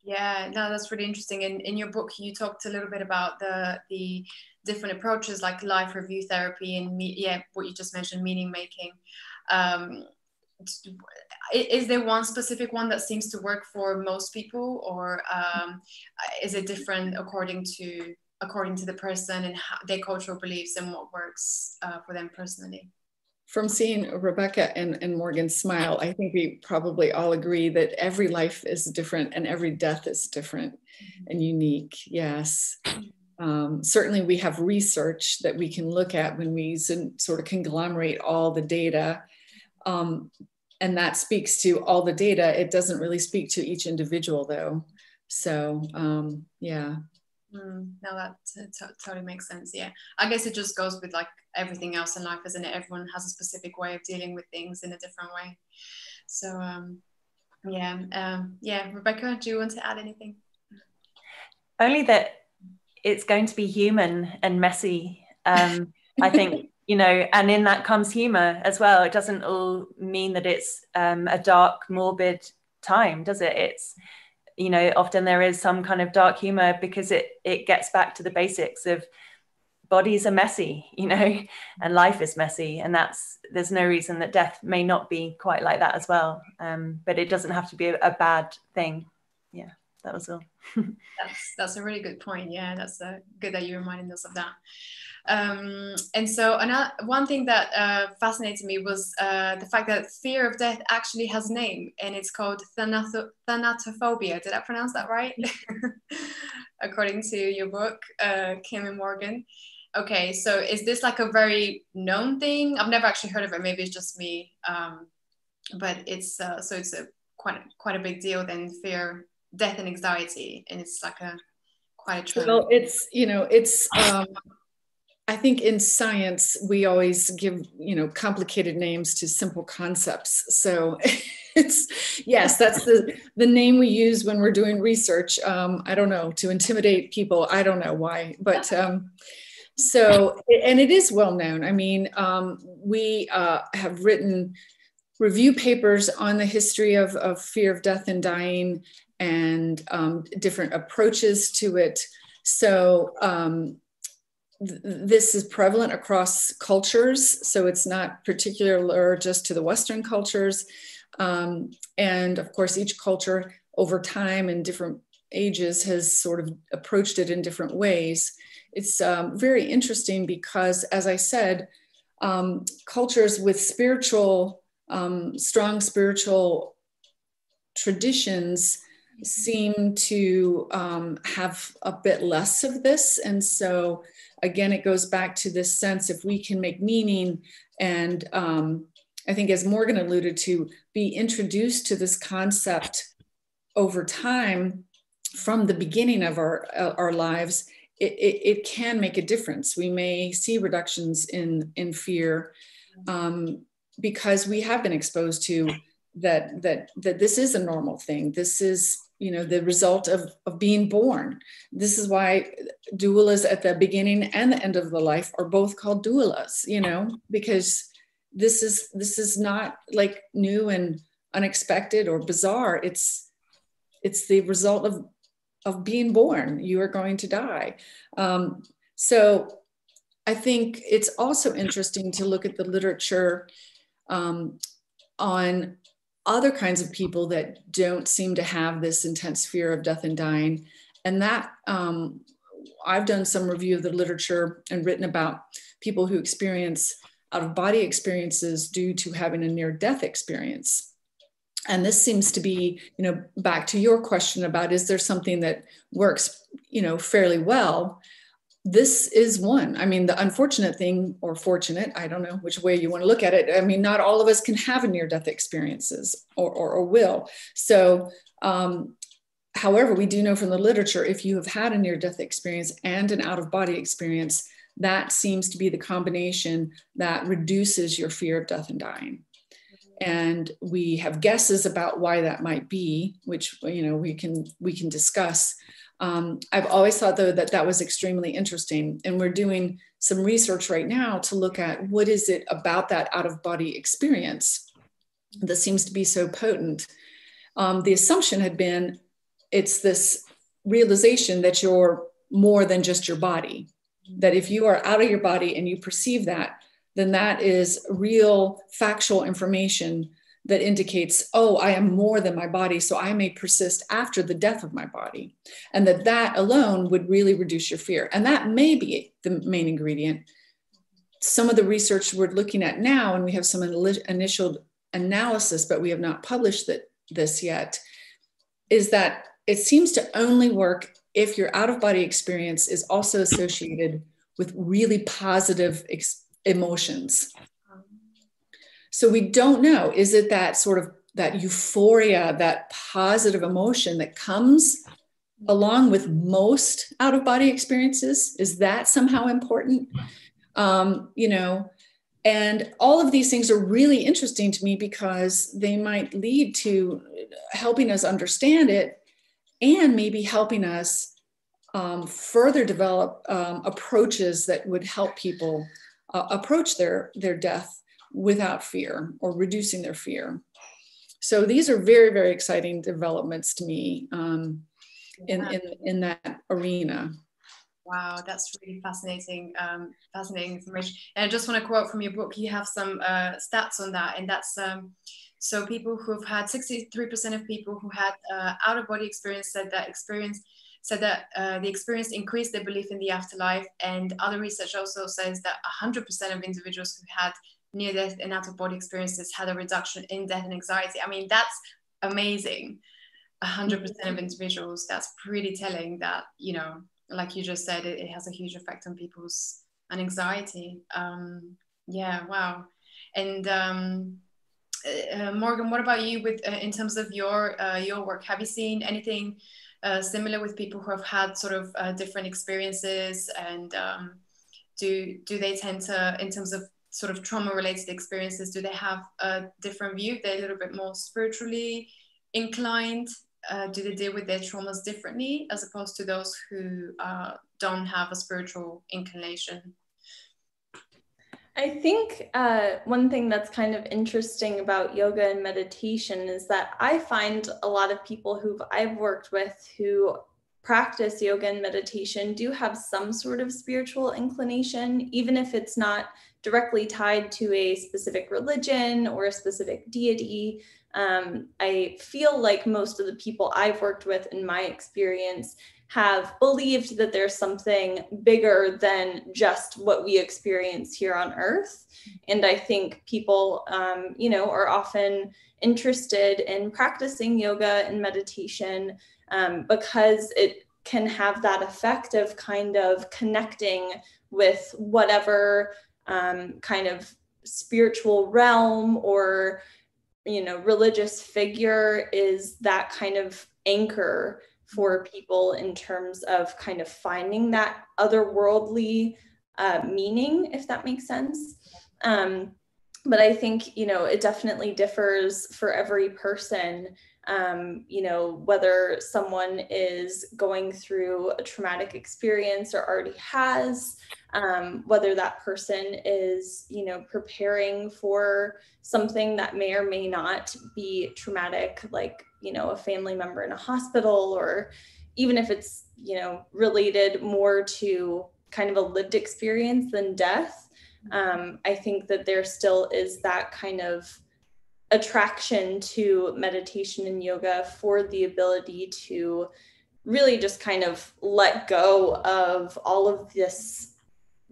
Yeah, no, that's really interesting. In your book, you talked a little bit about the different approaches like life review therapy and what you just mentioned, meaning making. Is there one specific one that seems to work for most people, or is it different according to the person and their cultural beliefs and what works for them personally? From seeing Rebecca and Morgan smile, I think we probably all agree that every life is different and every death is different and unique. Yes. Certainly we have research that we can look at when we sort of conglomerate all the data. And that speaks to all the data. It doesn't really speak to each individual though. So yeah. No, that totally makes sense. Yeah, I guess it just goes with like everything else in life, isn't it? Everyone has a specific way of dealing with things in a different way. So yeah, Rebecca, do you want to add anything? Only that it's going to be human and messy. I think, you know, and in that comes humor as well. It doesn't all mean that it's a dark, morbid time, does it? It's, you know, often there is some kind of dark humor because it gets back to the basics of bodies are messy, you know, and life is messy. And there's no reason that death may not be quite like that as well. But it doesn't have to be a bad thing. Yeah, that was all. That's a really good point. Yeah, that's good that you reminded us of that. And so one thing that fascinated me was the fact that fear of death actually has a name, and it's called thanatophobia. Did I pronounce that right? According to your book, Kim and Morgan. Okay, so is this like a very known thing? I've never actually heard of it. Maybe it's just me. But it's so it's a quite a big deal then, fear, death, and anxiety, and it's like a quite a trend. Well, it's, I think in science, we always give, complicated names to simple concepts. So yes, that's the name we use when we're doing research. I don't know, to intimidate people. I don't know why, but so, and it is well known. I mean, we have written review papers on the history of fear of death and dying, and different approaches to it. So this is prevalent across cultures. So it's not particular just to the Western cultures. And of course, each culture over time and different ages has sort of approached it in different ways. It's very interesting because, as I said, cultures with strong spiritual traditions seem to have a bit less of this. And so again, it goes back to this sense, if we can make meaning and I think, as Morgan alluded to, be introduced to this concept over time from the beginning of our lives, it can make a difference. We may see reductions in fear because we have been exposed to that this is a normal thing. This is, the result of being born. This is why doulas at the beginning and the end of the life are both called doulas, because this is not like new and unexpected or bizarre. It's the result of being born. You are going to die. So I think it's also interesting to look at the literature on other kinds of people that don't seem to have this intense fear of death and dying. And that I've done some review of the literature and written about people who experience out-of-body experiences due to having a near-death experience. And this seems to be, back to your question about, is there something that works, fairly well? This is one. I mean, the unfortunate thing, or fortunate, I don't know which way you want to look at it. I mean, not all of us can have a near-death experiences or will. So, however, we do know from the literature, if you have had a near-death experience and an out-of-body experience, that seems to be the combination that reduces your fear of death and dying. And we have guesses about why that might be, which, we can discuss. I've always thought, though, that was extremely interesting. And we're doing some research right now to look at what is it about that out-of-body experience that seems to be so potent. The assumption had been it's this realization that you're more than just your body, that if you are out of your body and you perceive that, then that is real factual information that indicates, oh, I am more than my body, so I may persist after the death of my body. And that alone would really reduce your fear. And that may be the main ingredient. Some of the research we're looking at now, and we have some initial analysis, but we have not published this yet, is that it seems to only work if your out-of-body experience is also associated with really positive emotions. So we don't know, is it that sort of that euphoria, that positive emotion that comes along with most out-of-body experiences? Is that somehow important? And all of these things are really interesting to me because they might lead to helping us understand it and maybe helping us further develop approaches that would help people approach their death without fear or reducing their fear. So these are very, very exciting developments to me in that arena. Wow, that's really fascinating, fascinating information. And I just want to quote from your book, you have some stats on that, and that's so people who've had 63% of people who had out-of-body experience said that the experience increased their belief in the afterlife. And other research also says that 100% of individuals who had near-death and out-of-body experiences had a reduction in death and anxiety. I mean, that's amazing. 100% of individuals, that's pretty telling that, like you just said, it has a huge effect on people's and anxiety. Yeah, wow. And Morgan, what about you with in terms of your work? Have you seen anything similar with people who have had sort of different experiences, and do they tend to, in terms of sort of trauma-related experiences, do they have a different view? They're a little bit more spiritually inclined. Do they deal with their traumas differently as opposed to those who don't have a spiritual inclination? I think one thing that's kind of interesting about yoga and meditation is that I find a lot of people who I've worked with who practice yoga and meditation do have some sort of spiritual inclination, even if it's not directly tied to a specific religion or a specific deity. I feel like most of the people I've worked with in my experience have believed that there's something bigger than just what we experience here on Earth. And I think people, are often interested in practicing yoga and meditation because it can have that effect of kind of connecting with whatever kind of spiritual realm or, religious figure is that kind of anchor for people in terms of kind of finding that otherworldly meaning, if that makes sense. But I think, it definitely differs for every person, whether someone is going through a traumatic experience or already has, whether that person is, preparing for something that may or may not be traumatic, like, a family member in a hospital, or even if it's, related more to kind of a lived experience than death. I think that there still is that kind of attraction to meditation and yoga for the ability to really just kind of let go of all of this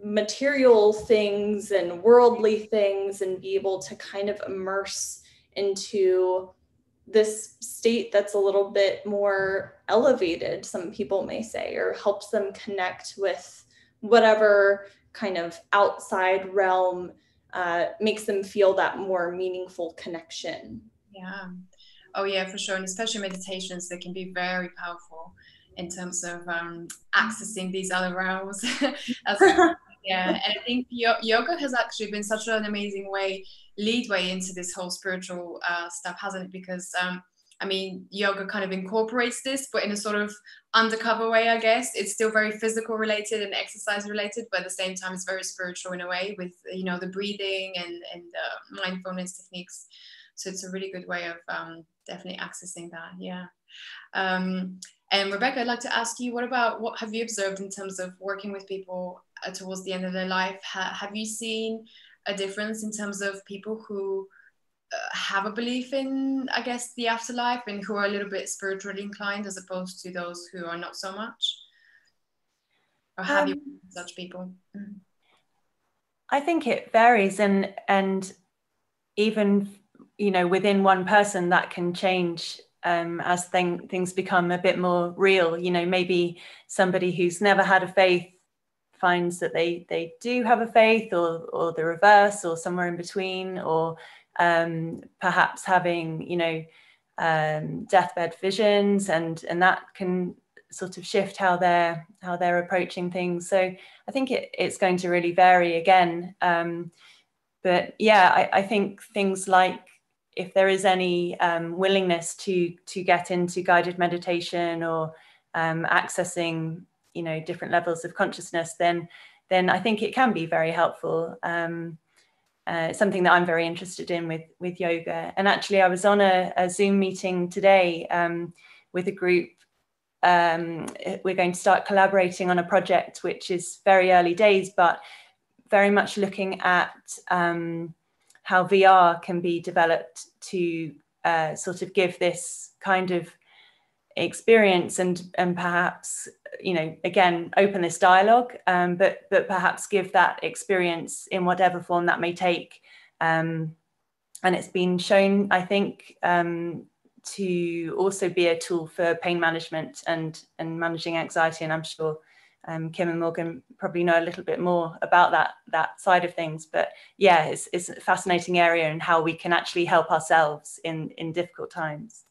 material things and worldly things and be able to kind of immerse into this state that's a little bit more elevated, some people may say, or helps them connect with whatever kind of outside realm makes them feel that more meaningful connection. Yeah. Oh yeah, for sure. And especially meditations, they can be very powerful in terms of accessing these other realms. Yeah, and I think yoga has actually been such an amazing leadway into this whole spiritual stuff, hasn't it? Because yoga kind of incorporates this, but in a sort of undercover way, I guess. It's still very physical related and exercise related, but at the same time, it's very spiritual in a way with, the breathing and mindfulness techniques. So it's a really good way of definitely accessing that. Yeah. And Rebecca, I'd like to ask you, what have you observed in terms of working with people towards the end of their life? Have you seen a difference in terms of people who have a belief in, I guess, the afterlife and who are a little bit spiritually inclined as opposed to those who are not so much? Or have you such people? I think it varies, and even within one person that can change as things become a bit more real. Maybe somebody who's never had a faith finds that they do have a faith, or the reverse, or somewhere in between, or perhaps having deathbed visions, and that can sort of shift how they're approaching things. So I think it's going to really vary again. But yeah, I think things like, if there is any willingness to get into guided meditation or accessing different levels of consciousness, then I think it can be very helpful. It's something that I'm very interested in with yoga. And actually, I was on a Zoom meeting today with a group. We're going to start collaborating on a project which is very early days, but very much looking at how VR can be developed to sort of give this kind of experience and perhaps, again, open this dialogue, but perhaps give that experience in whatever form that may take. And it's been shown, I think, to also be a tool for pain management and managing anxiety. And I'm sure Kim and Morgan probably know a little bit more about that side of things. But yeah, it's a fascinating area and how we can actually help ourselves in difficult times.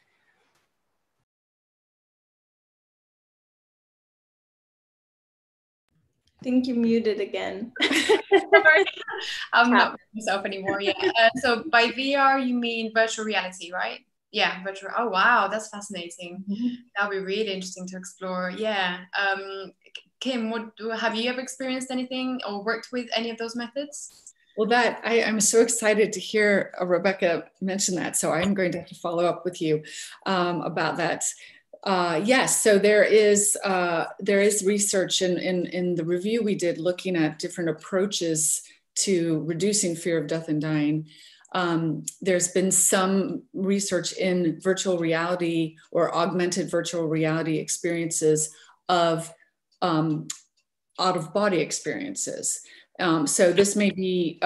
I think you're muted again. Sorry, I'm not myself anymore. Yeah. So by VR, you mean virtual reality, right? Yeah, virtual. Oh, wow, that's fascinating. That'll be really interesting to explore. Yeah. Kim, have you ever experienced anything or worked with any of those methods? Well, I'm so excited to hear Rebecca mention that. So I'm going to have to follow up with you about that. Yes, so there is research in the review we did looking at different approaches to reducing fear of death and dying. There's been some research in virtual reality or augmented virtual reality experiences of out-of-body experiences. So this may be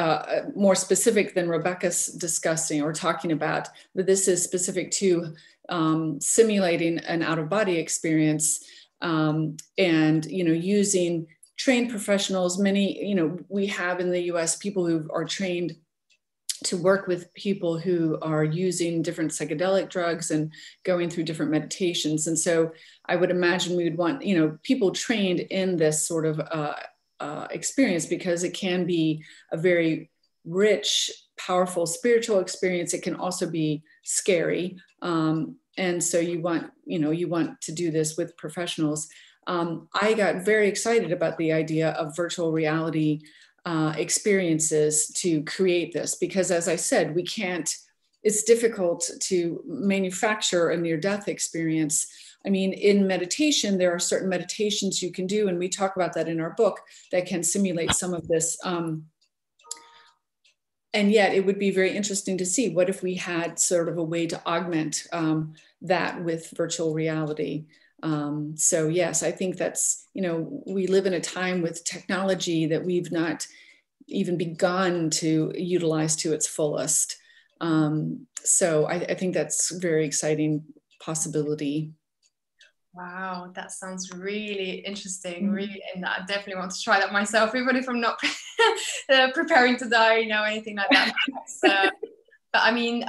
more specific than Rebecca's discussing or talking about, but this is specific to simulating an out-of-body experience and, using trained professionals. Many, we have in the US people who are trained to work with people who are using different psychedelic drugs and going through different meditations. And so I would imagine we would want, people trained in this sort of experience, because it can be a very rich, powerful spiritual experience. It can also be scary. And so you want to do this with professionals. I got very excited about the idea of virtual reality experiences to create this, because as I said, it's difficult to manufacture a near-death experience. I mean, in meditation, there are certain meditations you can do, and we talk about that in our book, that can simulate some of this. And yet it would be very interesting to see what if we had sort of a way to augment that with virtual reality. So yes, I think that's, we live in a time with technology that we've not even begun to utilize to its fullest. So I think that's a very exciting possibility. Wow, that sounds really interesting. Really, and I definitely want to try that myself, even if I'm not preparing to die, anything like that. But I mean,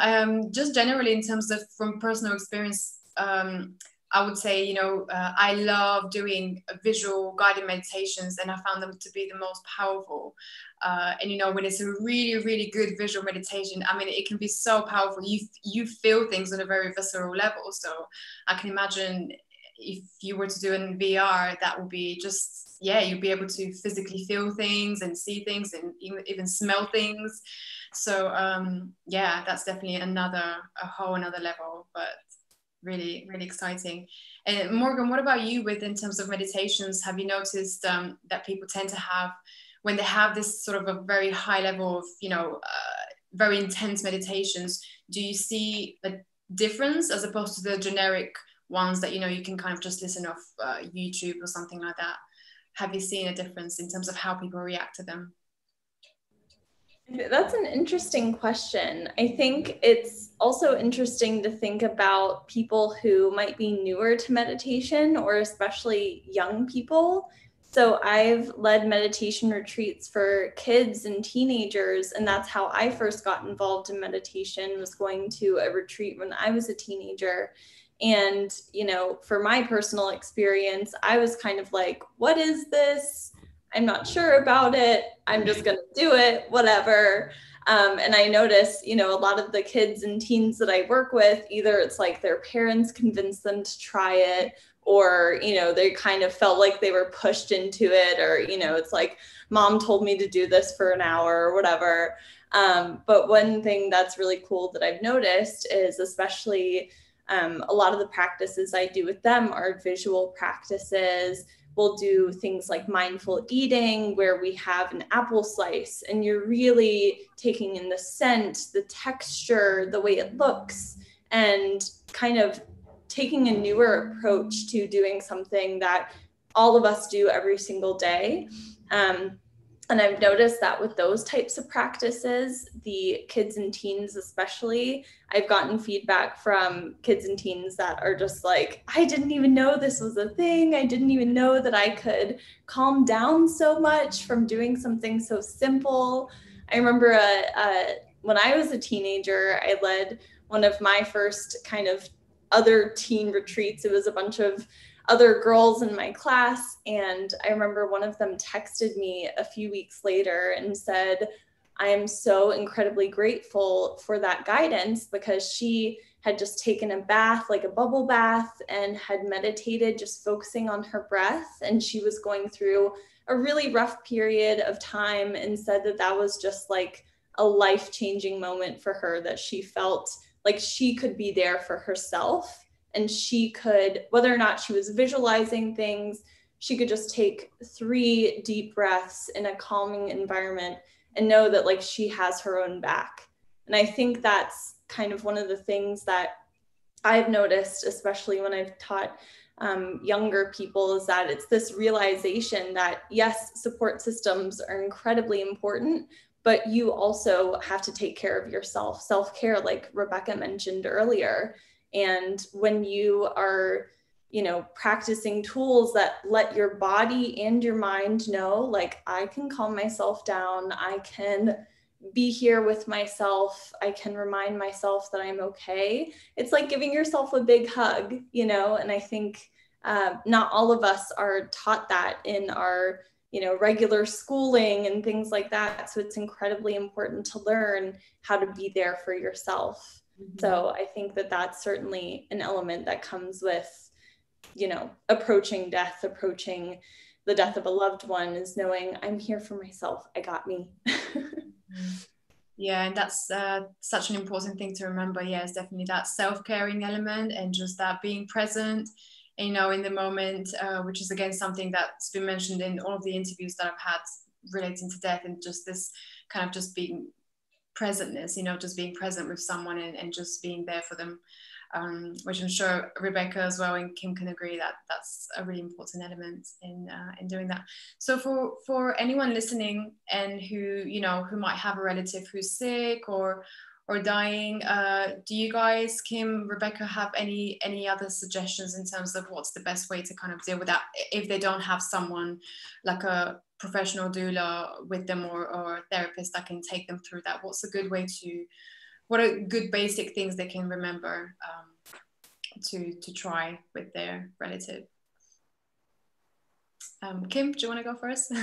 just generally in terms of from personal experience, I would say, I love doing visual guided meditations, and I found them to be the most powerful. And when it's a really, really good visual meditation, I mean, it can be so powerful. You feel things on a very visceral level. So I can imagine if you were to do it in VR, that would be just, you'd be able to physically feel things and see things and even smell things. So that's definitely a whole another level, but really, really exciting. And Morgan, what about you in terms of meditations? Have you noticed that people tend to have, when they have this sort of a very high level of, very intense meditations, do you see a difference as opposed to the generic ones that, you can kind of just listen off YouTube or something like that? Have you seen a difference in terms of how people react to them? That's an interesting question. I think it's also interesting to think about people who might be newer to meditation, or especially young people. So I've led meditation retreats for kids and teenagers, and that's how I first got involved in meditation, was going to a retreat when I was a teenager. And, for my personal experience, I was kind of like, what is this? I'm not sure about it. I'm just going to do it, whatever. And I noticed, a lot of the kids and teens that I work with, either it's like their parents convinced them to try it, or, they kind of felt like they were pushed into it, or, it's like, mom told me to do this for an hour or whatever. But one thing that's really cool that I've noticed is, especially a lot of the practices I do with them are visual practices. We'll do things like mindful eating, where we have an apple slice and you're really taking in the scent, the texture, the way it looks, and kind of taking a newer approach to doing something that all of us do every single day. And I've noticed that with those types of practices, the kids and teens especially, I've gotten feedback from kids and teens that are just like, I didn't even know this was a thing. I didn't even know that I could calm down so much from doing something so simple. I remember when I was a teenager, I led one of my first kind of other teen retreats. It was a bunch of other girls in my class. And I remember one of them texted me a few weeks later and said, I am so incredibly grateful for that guidance, because she had just taken a bath, like a bubble bath, and had meditated, just focusing on her breath. And she was going through a really rough period of time, and said that that was just like a life-changing moment for her, that she felt like she could be there for herself. And she could, whether or not she was visualizing things, she could just take 3 deep breaths in a calming environment and know that like she has her own back. And I think that's kind of one of the things that I've noticed, especially when I've taught younger people, is that it's this realization that yes, support systems are incredibly important, but you also have to take care of yourself. Self-care, like Rebecca mentioned earlier. And when you are, you know, practicing tools that let your body and your mind know, like, I can calm myself down, I can be here with myself, I can remind myself that I'm okay. It's like giving yourself a big hug, you know, and I think not all of us are taught that in our, you know, regular schooling and things like that. So it's incredibly important to learn how to be there for yourself. Mm-hmm. So I think that that's certainly an element that comes with, you know, approaching death, approaching the death of a loved one, is knowing I'm here for myself. I got me. Yeah, and that's such an important thing to remember. Yeah, it's definitely that self-caring element, and just that being present, you know, in the moment, which is again something that's been mentioned in all of the interviews that I've had relating to death, and just this kind of just being presentness, you know, just being present with someone and just being there for them, which I'm sure Rebecca as well and Kim can agree that that's a really important element in doing that. So for anyone listening and who, you know, who might have a relative who's sick or dying, do you guys, Kim, Rebecca, have any other suggestions in terms of what's the best way to kind of deal with that if they don't have someone like a professional doula with them or a therapist that can take them through that? What are good basic things they can remember to try with their relative? Kim, do you want to go first?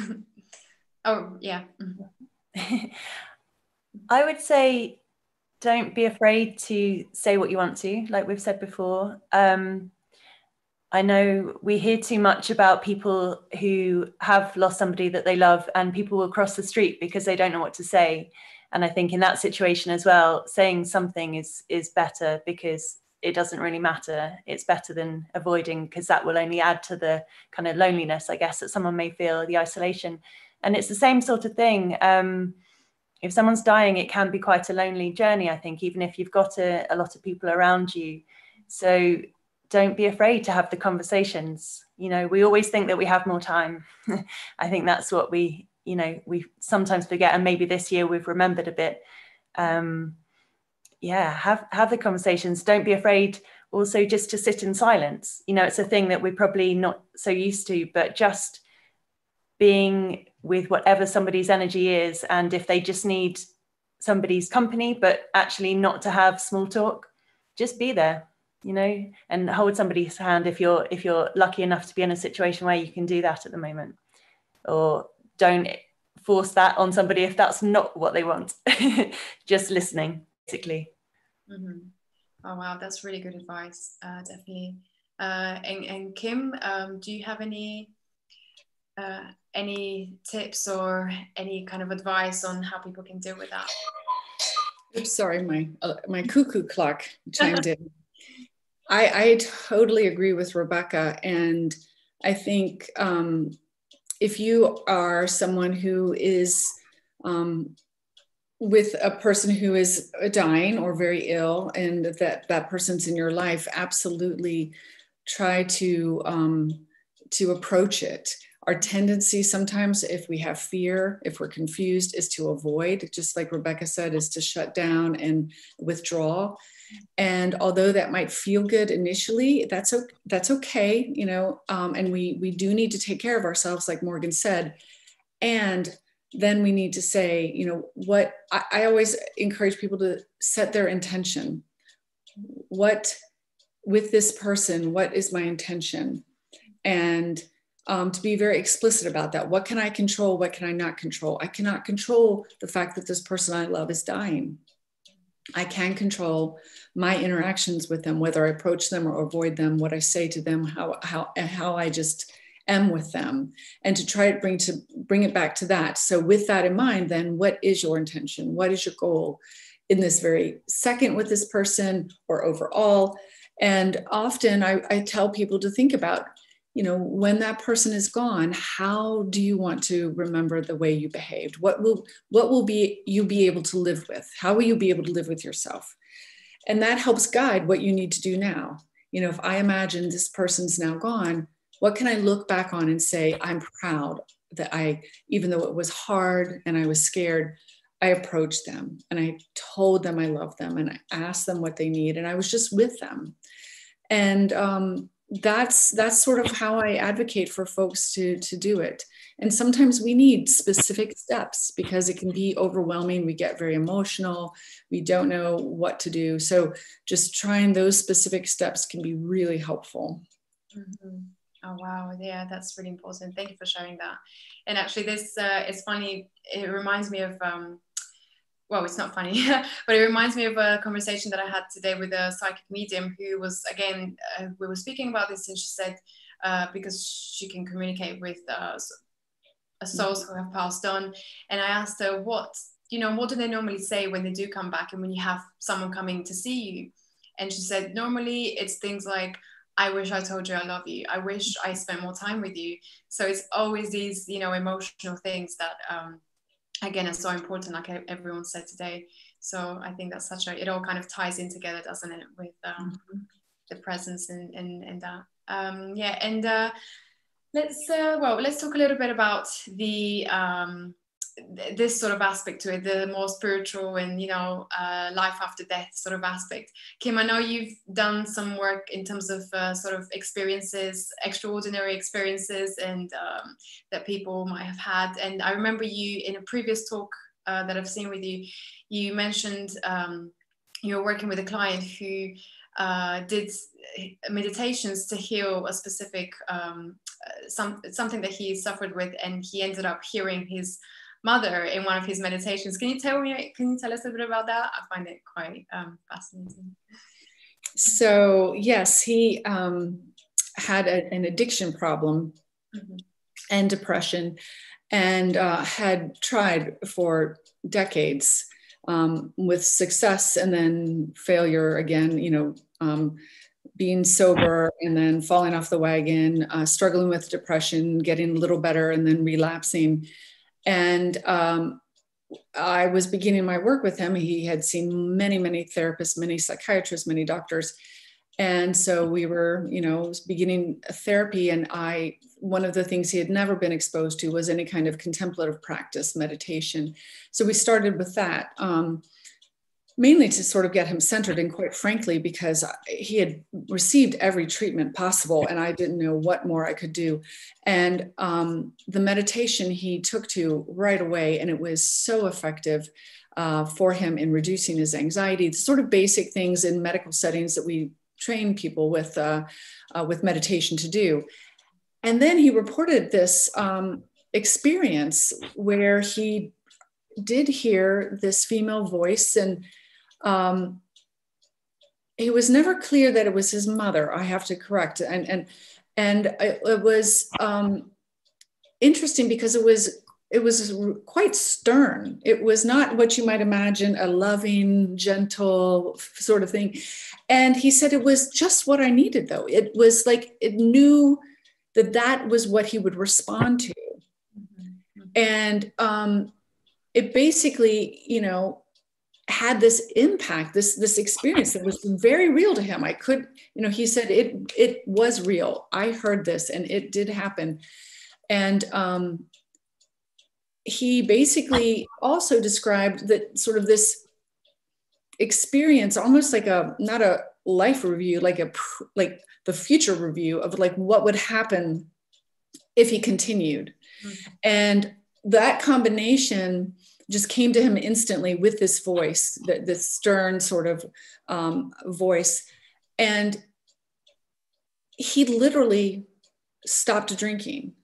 Oh, yeah. I would say don't be afraid to say what you want to, like we've said before. I know we hear too much about people who have lost somebody that they love, and people will cross the street because they don't know what to say. And I think in that situation as well, saying something is better, because it doesn't really matter. It's better than avoiding, because that will only add to the kind of loneliness, I guess, that someone may feel, the isolation. And it's the same sort of thing. If someone's dying, it can be quite a lonely journey, I think, even if you've got a lot of people around you. So don't be afraid to have the conversations. You know, we always think that we have more time. I think that's what we sometimes forget. And maybe this year we've remembered a bit. Yeah, have the conversations. Don't be afraid also just to sit in silence. You know, it's a thing that we're probably not so used to, but just being with whatever somebody's energy is. And if they just need somebody's company, but actually not to have small talk, just be there, you know, and hold somebody's hand if you're lucky enough to be in a situation where you can do that at the moment. Or don't force that on somebody if that's not what they want. Just listening, basically. Mm-hmm. Oh wow, that's really good advice. Definitely. And Kim, do you have any tips or any kind of advice on how people can deal with that? Oops, sorry, my cuckoo clock chimed in. I totally agree with Rebecca, and I think if you are someone who is with a person who is dying or very ill, and that person's in your life, absolutely try to approach it. Our tendency sometimes, if we have fear, if we're confused, is to avoid, just like Rebecca said, is to shut down and withdraw. And although that might feel good initially, that's okay, you know, and we do need to take care of ourselves, like Morgan said. And then we need to say, you know, what I always encourage people to set their intention. What, with this person, what is my intention? And to be very explicit about that. What can I control? What can I not control? I cannot control the fact that this person I love is dying. I can control my interactions with them, whether I approach them or avoid them, what I say to them, how I just am with them, and to try to bring it back to that. So with that in mind, then what is your intention? What is your goal in this very second with this person or overall? And often I tell people to think about, you know, when that person is gone, how do you want to remember the way you behaved? What will you be able to live with? How will you be able to live with yourself? And that helps guide what you need to do now. You know, if I imagine this person's now gone, what can I look back on and say, I'm proud that even though it was hard and I was scared, I approached them and I told them I love them and I asked them what they need and I was just with them. And that's sort of how I advocate for folks to do it. And sometimes we need specific steps because it can be overwhelming. We get very emotional. We don't know what to do. So just trying those specific steps can be really helpful. Mm-hmm. Oh, wow. Yeah, that's really important. Thank you for sharing that. And actually this is funny. It reminds me of, well, it's not funny, but it reminds me of a conversation that I had today with a psychic medium who was, again, we were speaking about this and she said, because she can communicate with souls who have passed on. And I asked her, what do they normally say when they do come back and when you have someone coming to see you? And she said, normally it's things like, I wish I told you I love you. I wish I spent more time with you. So it's always these, you know, emotional things that, again, are so important, like everyone said today. So I think that's it all kind of ties in together, doesn't it, with the presence and that. Yeah, and let's talk a little bit about the this sort of aspect to it, the more spiritual and, you know, life after death sort of aspect. Kim, I know you've done some work in terms of sort of experiences, extraordinary experiences, and that people might have had. And I remember you in a previous talk that I've seen with you, you mentioned you were working with a client who did meditations to heal a specific something that he suffered with, and he ended up hearing his mother in one of his meditations. Can you tell us a bit about that? I find it quite fascinating. So yes, he had an addiction problem and depression, and had tried for decades with success and then failure again, you know, being sober and then falling off the wagon, struggling with depression, getting a little better and then relapsing. And I was beginning my work with him. He had seen many, many therapists, many psychiatrists, many doctors. And so we were, you know, beginning a therapy. And one of the things he had never been exposed to was any kind of contemplative practice, meditation. So we started with that, mainly to sort of get him centered. And quite frankly, because he had received every treatment possible and I didn't know what more I could do. And the meditation he took to right away, and it was so effective for him in reducing his anxiety, the sort of basic things in medical settings that we train people with meditation to do. And then he reported this experience where he did hear this female voice, and it was never clear that it was his mother. I have to correct. And it was interesting because it was quite stern. It was not what you might imagine, a loving, gentle sort of thing. And he said it was just what I needed, though. It was like it knew that was what he would respond to. And it basically, you know, had this impact, this experience that was very real to him. I could, you know, he said it was real. I heard this and it did happen. And he basically also described that sort of this experience, almost like not a life review, like the future review of like what would happen if he continued. And that combination just came to him instantly with this voice, this stern sort of voice. And he literally stopped drinking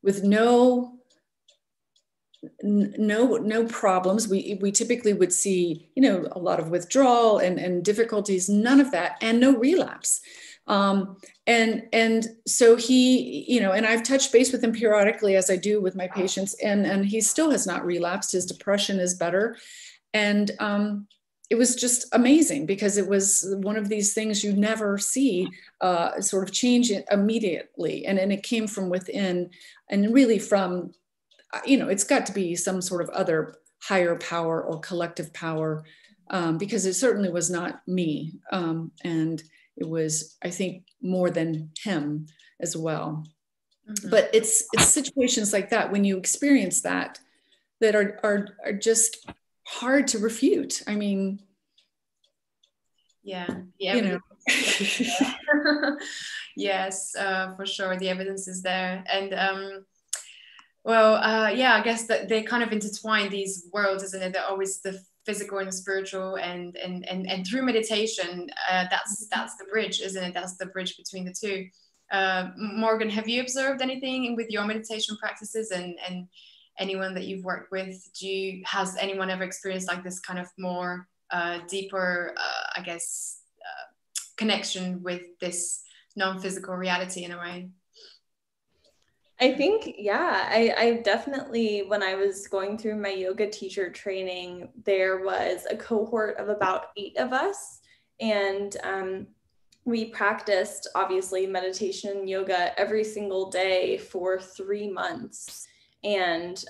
with no problems. We typically would see, a lot of withdrawal and difficulties, none of that, and no relapse. And so he, and I've touched base with him periodically, as I do with my patients, and he still has not relapsed. His depression is better. And it was just amazing, because it was one of these things you never see sort of change it immediately. And it came from within, and really from, it's got to be some sort of other higher power or collective power, because it certainly was not me. And it was, I think, more than him as well. Mm-hmm. But it's situations like that, when you experience that are just hard to refute. I mean, yeah. Yes, for sure, the evidence is there. And I guess that they kind of intertwine these worlds, isn't it? They're always the physical and the spiritual, and through meditation, that's the bridge, isn't it? That's the bridge between the two. Morgan, have you observed anything with your meditation practices, and anyone that you've worked with? Has anyone ever experienced like this kind of more deeper, connection with this non-physical reality in a way? I think, I definitely, when I was going through my yoga teacher training, there was a cohort of about 8 of us. And we practiced, obviously, meditation and yoga every single day for 3 months. And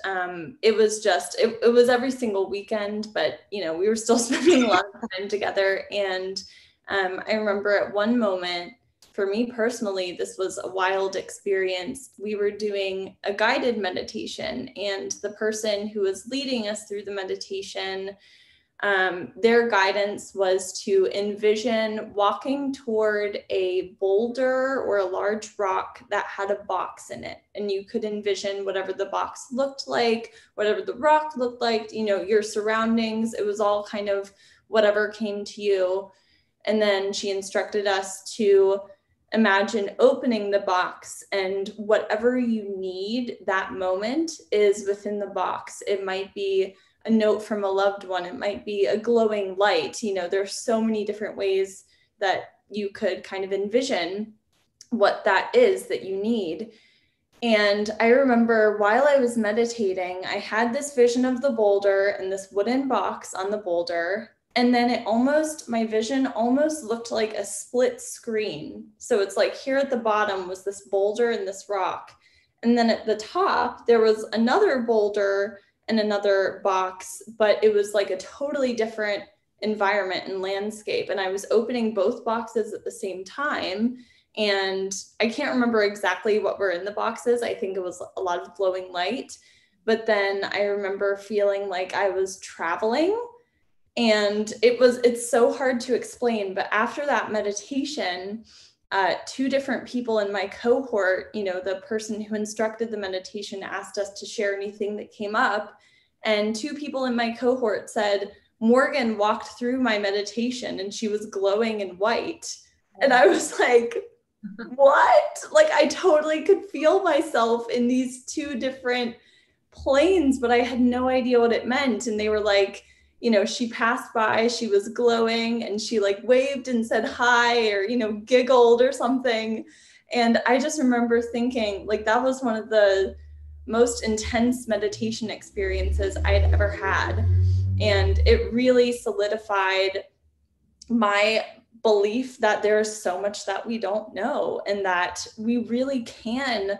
it was just, it was every single weekend, but, we were still spending a lot of time together. And I remember at one moment, for me personally, this was a wild experience. We were doing a guided meditation, and the person who was leading us through the meditation, their guidance was to envision walking toward a boulder or a large rock that had a box in it. And you could envision whatever the box looked like, whatever the rock looked like, your surroundings. It was all kind of whatever came to you. And then she instructed us to imagine opening the box, and whatever you need that moment is within the box. It might be a note from a loved one. It might be a glowing light. There's so many different ways that you could kind of envision what that is that you need. And I remember while I was meditating, I had this vision of the boulder and this wooden box on the boulder. And then my vision almost looked like a split screen. So it's like here at the bottom was this boulder and this rock. And then at the top, there was another boulder and another box, but it was like a totally different environment and landscape. And I was opening both boxes at the same time. And I can't remember exactly what were in the boxes. I think it was a lot of glowing light. But then I remember feeling like I was traveling. And it's so hard to explain, but after that meditation, 2 different people in my cohort, the person who instructed the meditation asked us to share anything that came up. And 2 people in my cohort said, Morgan walked through my meditation and she was glowing in white. And I was like, what? Like, I totally could feel myself in these 2 different planes, but I had no idea what it meant. And they were like, she passed by, she was glowing, and she like waved and said hi, or, giggled or something. And I just remember thinking like that was one of the most intense meditation experiences I had ever had. And it really solidified my belief that there is so much that we don't know, and that we really can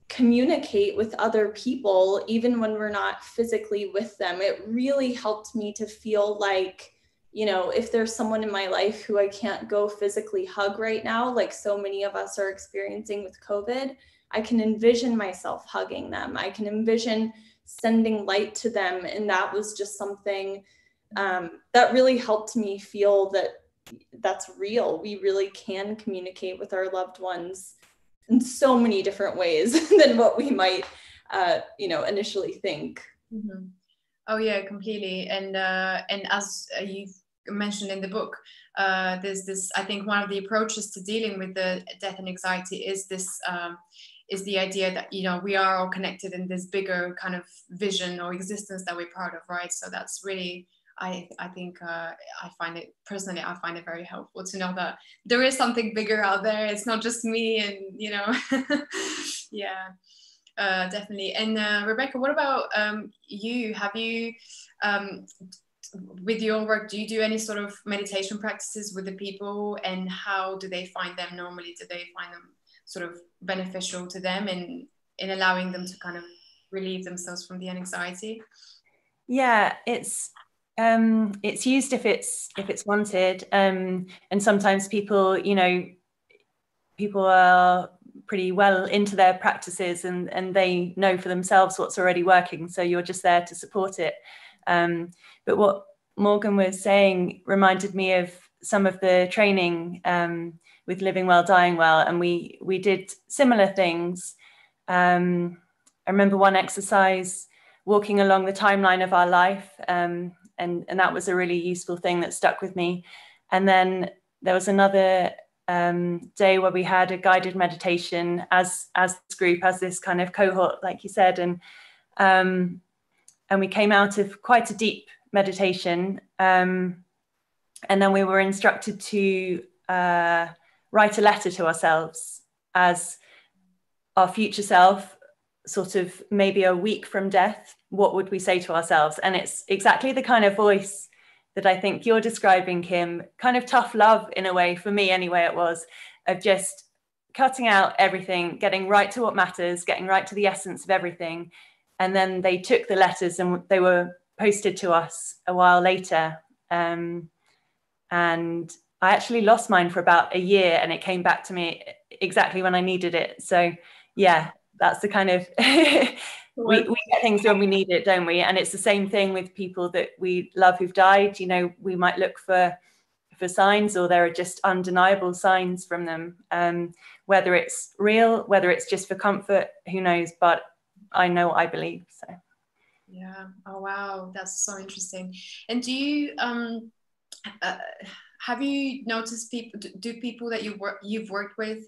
communicate with other people even when we're not physically with them. It really helped me to feel like, if there's someone in my life who I can't go physically hug right now, like so many of us are experiencing with COVID, I can envision myself hugging them. I can envision sending light to them. And that was just something that really helped me feel that that's real. We really can communicate with our loved ones in so many different ways than what we might, initially think. Mm-hmm. Oh yeah, completely. And as you've mentioned in the book, there's this, I think one of the approaches to dealing with the death and anxiety is this, is the idea that, we are all connected in this bigger kind of vision or existence that we're part of, right? So that's really, I think I find it very helpful to know that there is something bigger out there. It's not just me, and yeah, definitely. And Rebecca, what about you? Have you, with your work, do you do any sort of meditation practices with the people, and how do they find them normally? Do they find them sort of beneficial to them in allowing them to kind of relieve themselves from the anxiety? Yeah, it's used if it's wanted, and sometimes people are pretty well into their practices, and they know for themselves what's already working, so you're just there to support it. But what Morgan was saying reminded me of some of the training with Living Well, Dying Well, and we did similar things. I remember one exercise walking along the timeline of our life, and that was a really useful thing that stuck with me. And then there was another day where we had a guided meditation as this group, as this kind of cohort, like you said, and we came out of quite a deep meditation, and then we were instructed to write a letter to ourselves as our future self, sort of maybe a week from death. What would we say to ourselves? And it's exactly the kind of voice that I think you're describing, Kim, kind of tough love in a way, for me anyway. It was of just cutting out everything, getting right to what matters, getting right to the essence of everything. And then they took the letters and they were posted to us a while later. And I actually lost mine for about a year, and it came back to me exactly when I needed it. So yeah, that's the kind of we get things when we need it, don't we? And it's the same thing with people that we love who've died. We might look for signs, or there are just undeniable signs from them, whether it's real, whether it's just for comfort, who knows, but I know what I believe. So yeah. Oh wow, that's so interesting. And do you have you noticed people that you've worked with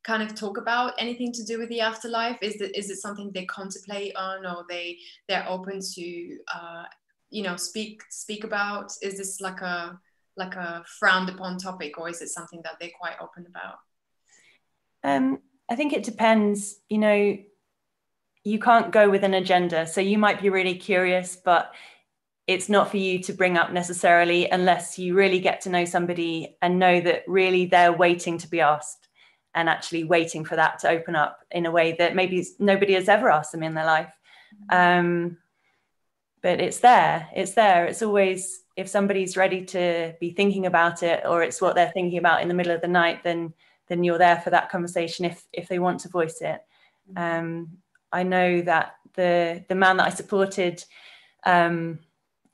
kind of talk about anything to do with the afterlife? Is it something they contemplate on, or they're open to speak about? Is this like a frowned upon topic, or is it something that they're quite open about? I think it depends. You can't go with an agenda, so you might be really curious, but it's not for you to bring up necessarily unless you really get to know somebody and know that really they're waiting to be asked, and actually waiting for that to open up in a way that maybe nobody has ever asked them in their life. But it's there. It's always, if somebody's ready to be thinking about it, or it's what they're thinking about in the middle of the night, then you're there for that conversation if they want to voice it. I know that the man that I supported,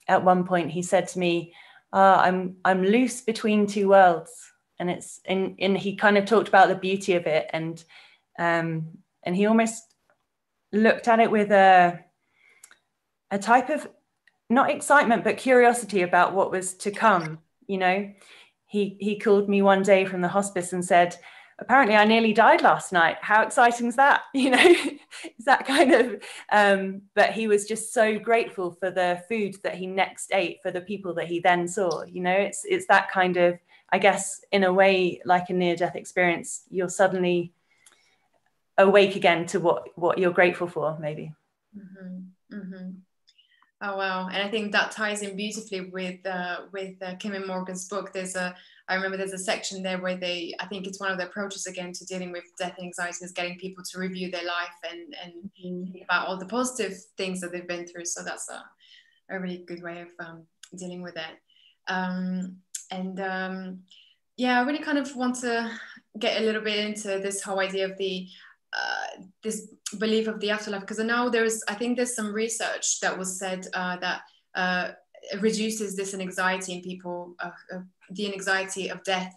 at one point he said to me, I'm loose between two worlds. And it's in he kind of talked about the beauty of it, and he almost looked at it with a type of, not excitement, but curiosity about what was to come. He called me one day from the hospice and said, apparently I nearly died last night. How exciting is that? Is that kind of, but he was just so grateful for the food that he next ate, for the people that he then saw. It's that kind of, I guess, in a way, like a near-death experience, you're suddenly awake again to what you're grateful for, maybe. Mm-hmm. Mm-hmm. Oh wow! And I think that ties in beautifully with Kim and Morgan's book. I remember there's a section there where I think it's one of the approaches again to dealing with death and anxiety is getting people to review their life and think about all the positive things that they've been through. So that's a really good way of dealing with it. Yeah, I really kind of want to get a little bit into this whole idea of the this belief of the afterlife? Because I know I think there's some research that was said that it reduces this anxiety in people, the anxiety of death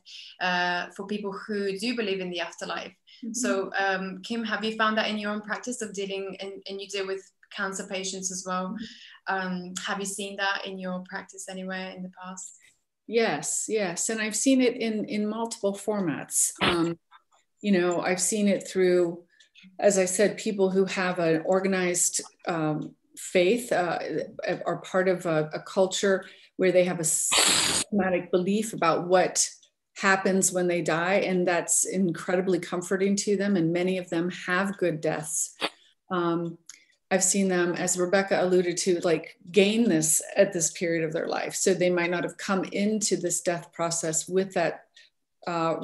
for people who do believe in the afterlife. Mm-hmm. So Kim, have you found that in your own practice of dealing, and you deal with cancer patients as well? Have you seen that in your practice anywhere in the past? Yes, and I've seen it in multiple formats. You know, I've seen it through, as I said, people who have an organized faith, are part of a culture where they have a systematic belief about what happens when they die, and that's incredibly comforting to them, and many of them have good deaths. I've seen them, as Rebecca alluded to, like gain this at this period of their life. So they might not have come into this death process with that,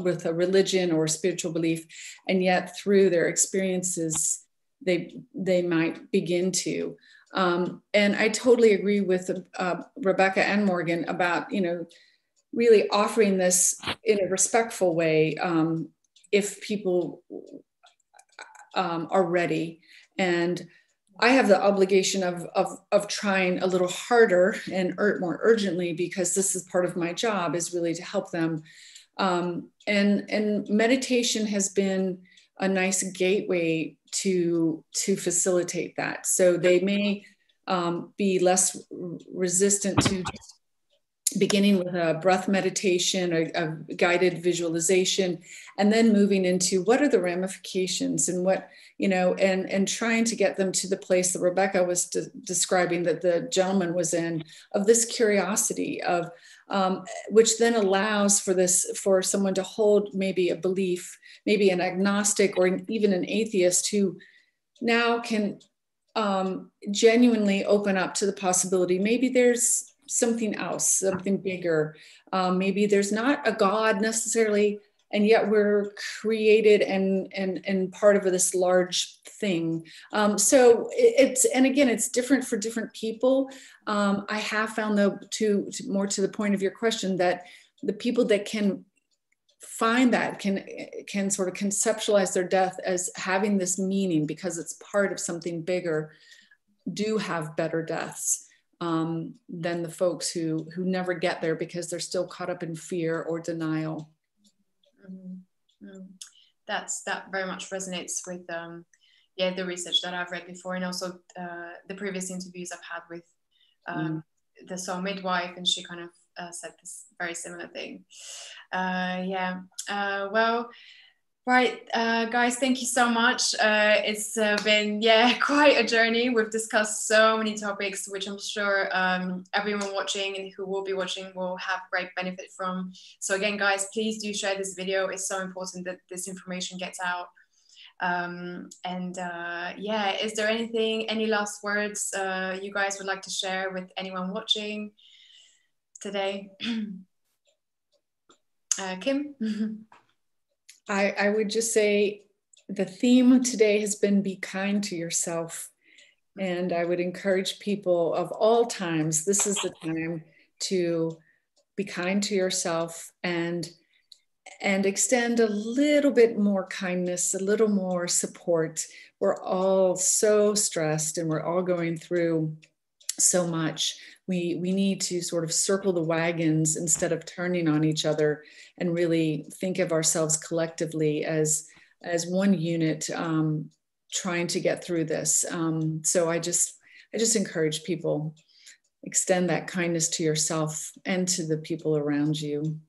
with a religion or a spiritual belief, and yet through their experiences, they might begin to. And I totally agree with Rebecca and Morgan about, you know, really offering this in a respectful way if people are ready. And I have the obligation of trying a little harder and more urgently, because this is part of my job, is really to help them. And meditation has been a nice gateway to facilitate that. So they may be less resistant to just beginning with a breath meditation, a guided visualization, and then moving into what are the ramifications and what, you know, and trying to get them to the place that Rebecca was describing that the gentleman was in, of this curiosity of, which then allows for someone to hold maybe a belief, maybe an agnostic or even an atheist who now can genuinely open up to the possibility, maybe there's something else, something bigger. Maybe there's not a God necessarily, and yet we're created and part of this large thing. So it's different for different people. I have found, though, to more to the point of your question, that the people that can find that can sort of conceptualize their death as having this meaning because it's part of something bigger, do have better deaths than the folks who never get there because they're still caught up in fear or denial. Mm-hmm. Mm-hmm. That very much resonates with the research that I've read before, and also the previous interviews I've had with the soul midwife, and she kind of said this very similar thing. Well, right, guys, thank you so much. It's been, quite a journey. We've discussed so many topics, which I'm sure everyone watching and who will be watching will have great benefit from. So again, guys, please do share this video. It's so important that this information gets out. Is there any last words you guys would like to share with anyone watching today? Kim? I would just say the theme today has been be kind to yourself. And I would encourage people of all times, this is the time to be kind to yourself and extend a little bit more kindness, a little more support. We're all so stressed and we're all going through so much. We need to sort of circle the wagons instead of turning on each other, and really think of ourselves collectively as one unit trying to get through this. So I just encourage people, extend that kindness to yourself and to the people around you.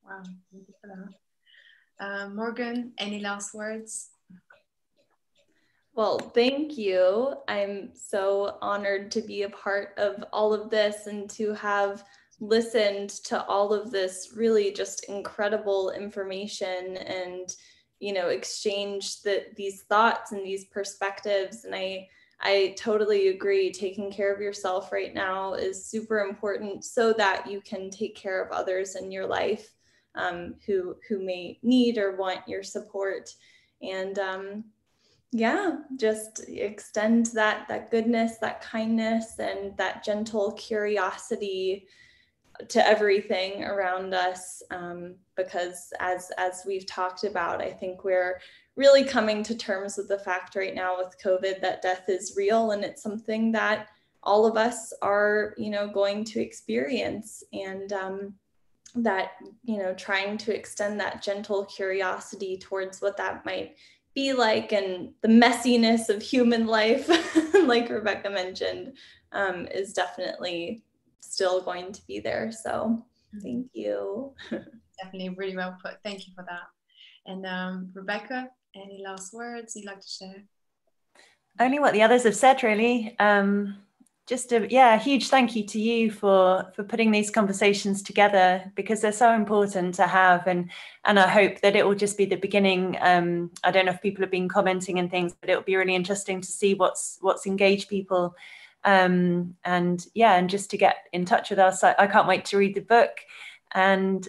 Wow, thank you for that. Morgan, any last words? Well, thank you. I'm so honored to be a part of all of this and to have listened to all of this really just incredible information and, exchanged these thoughts and these perspectives. And I totally agree. Taking care of yourself right now is super important so that you can take care of others in your life who may need or want your support. And just extend that goodness, that kindness, and that gentle curiosity to everything around us, because as we've talked about, I think we're really coming to terms with the fact right now with COVID that death is real, and it's something that all of us are, you know, going to experience, and that, you know, trying to extend that gentle curiosity towards what that might be like, and the messiness of human life, like Rebecca mentioned, is definitely still going to be there. So thank you. Definitely really well put. Thank you for that. And Rebecca, any last words you'd like to share? Only what the others have said, really. Just a huge thank you to you for putting these conversations together, because they're so important to have, and I hope that it will just be the beginning. I don't know if people have been commenting and things, but it'll be really interesting to see what's engaged people, and just to get in touch with us. I can't wait to read the book, and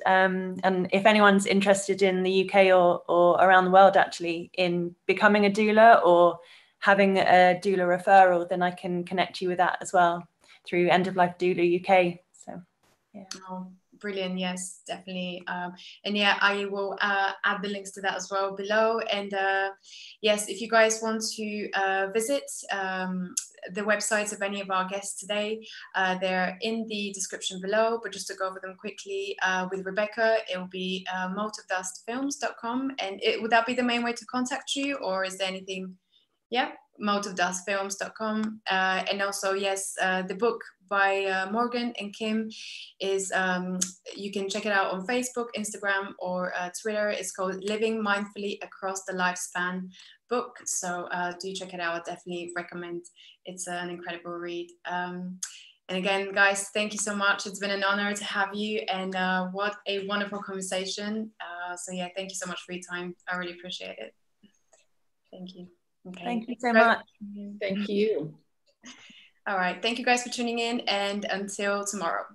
if anyone's interested in the UK or around the world actually in becoming a doula or having a doula referral, then I can connect you with that as well through End of Life Doula UK. So, yeah. Oh, brilliant. Yes, definitely. And yeah, I will add the links to that as well below. And yes, if you guys want to visit the websites of any of our guests today, they're in the description below, but just to go over them quickly, with Rebecca, it will be moteofdustfilms.com. And would that be the main way to contact you, or is there anything? Yeah, moteofdustfilms.com. And also, yes, the book by Morgan and Kim is, you can check it out on Facebook, Instagram, or Twitter. It's called Living Mindfully Across the Lifespan book. So do check it out. I definitely recommend. It's an incredible read. And again, guys, thank you so much. It's been an honor to have you, and what a wonderful conversation. So yeah, thank you so much for your time. I really appreciate it. Thank you. Okay. Thank you so much. Thank you. All right. Thank you guys for tuning in, and until tomorrow.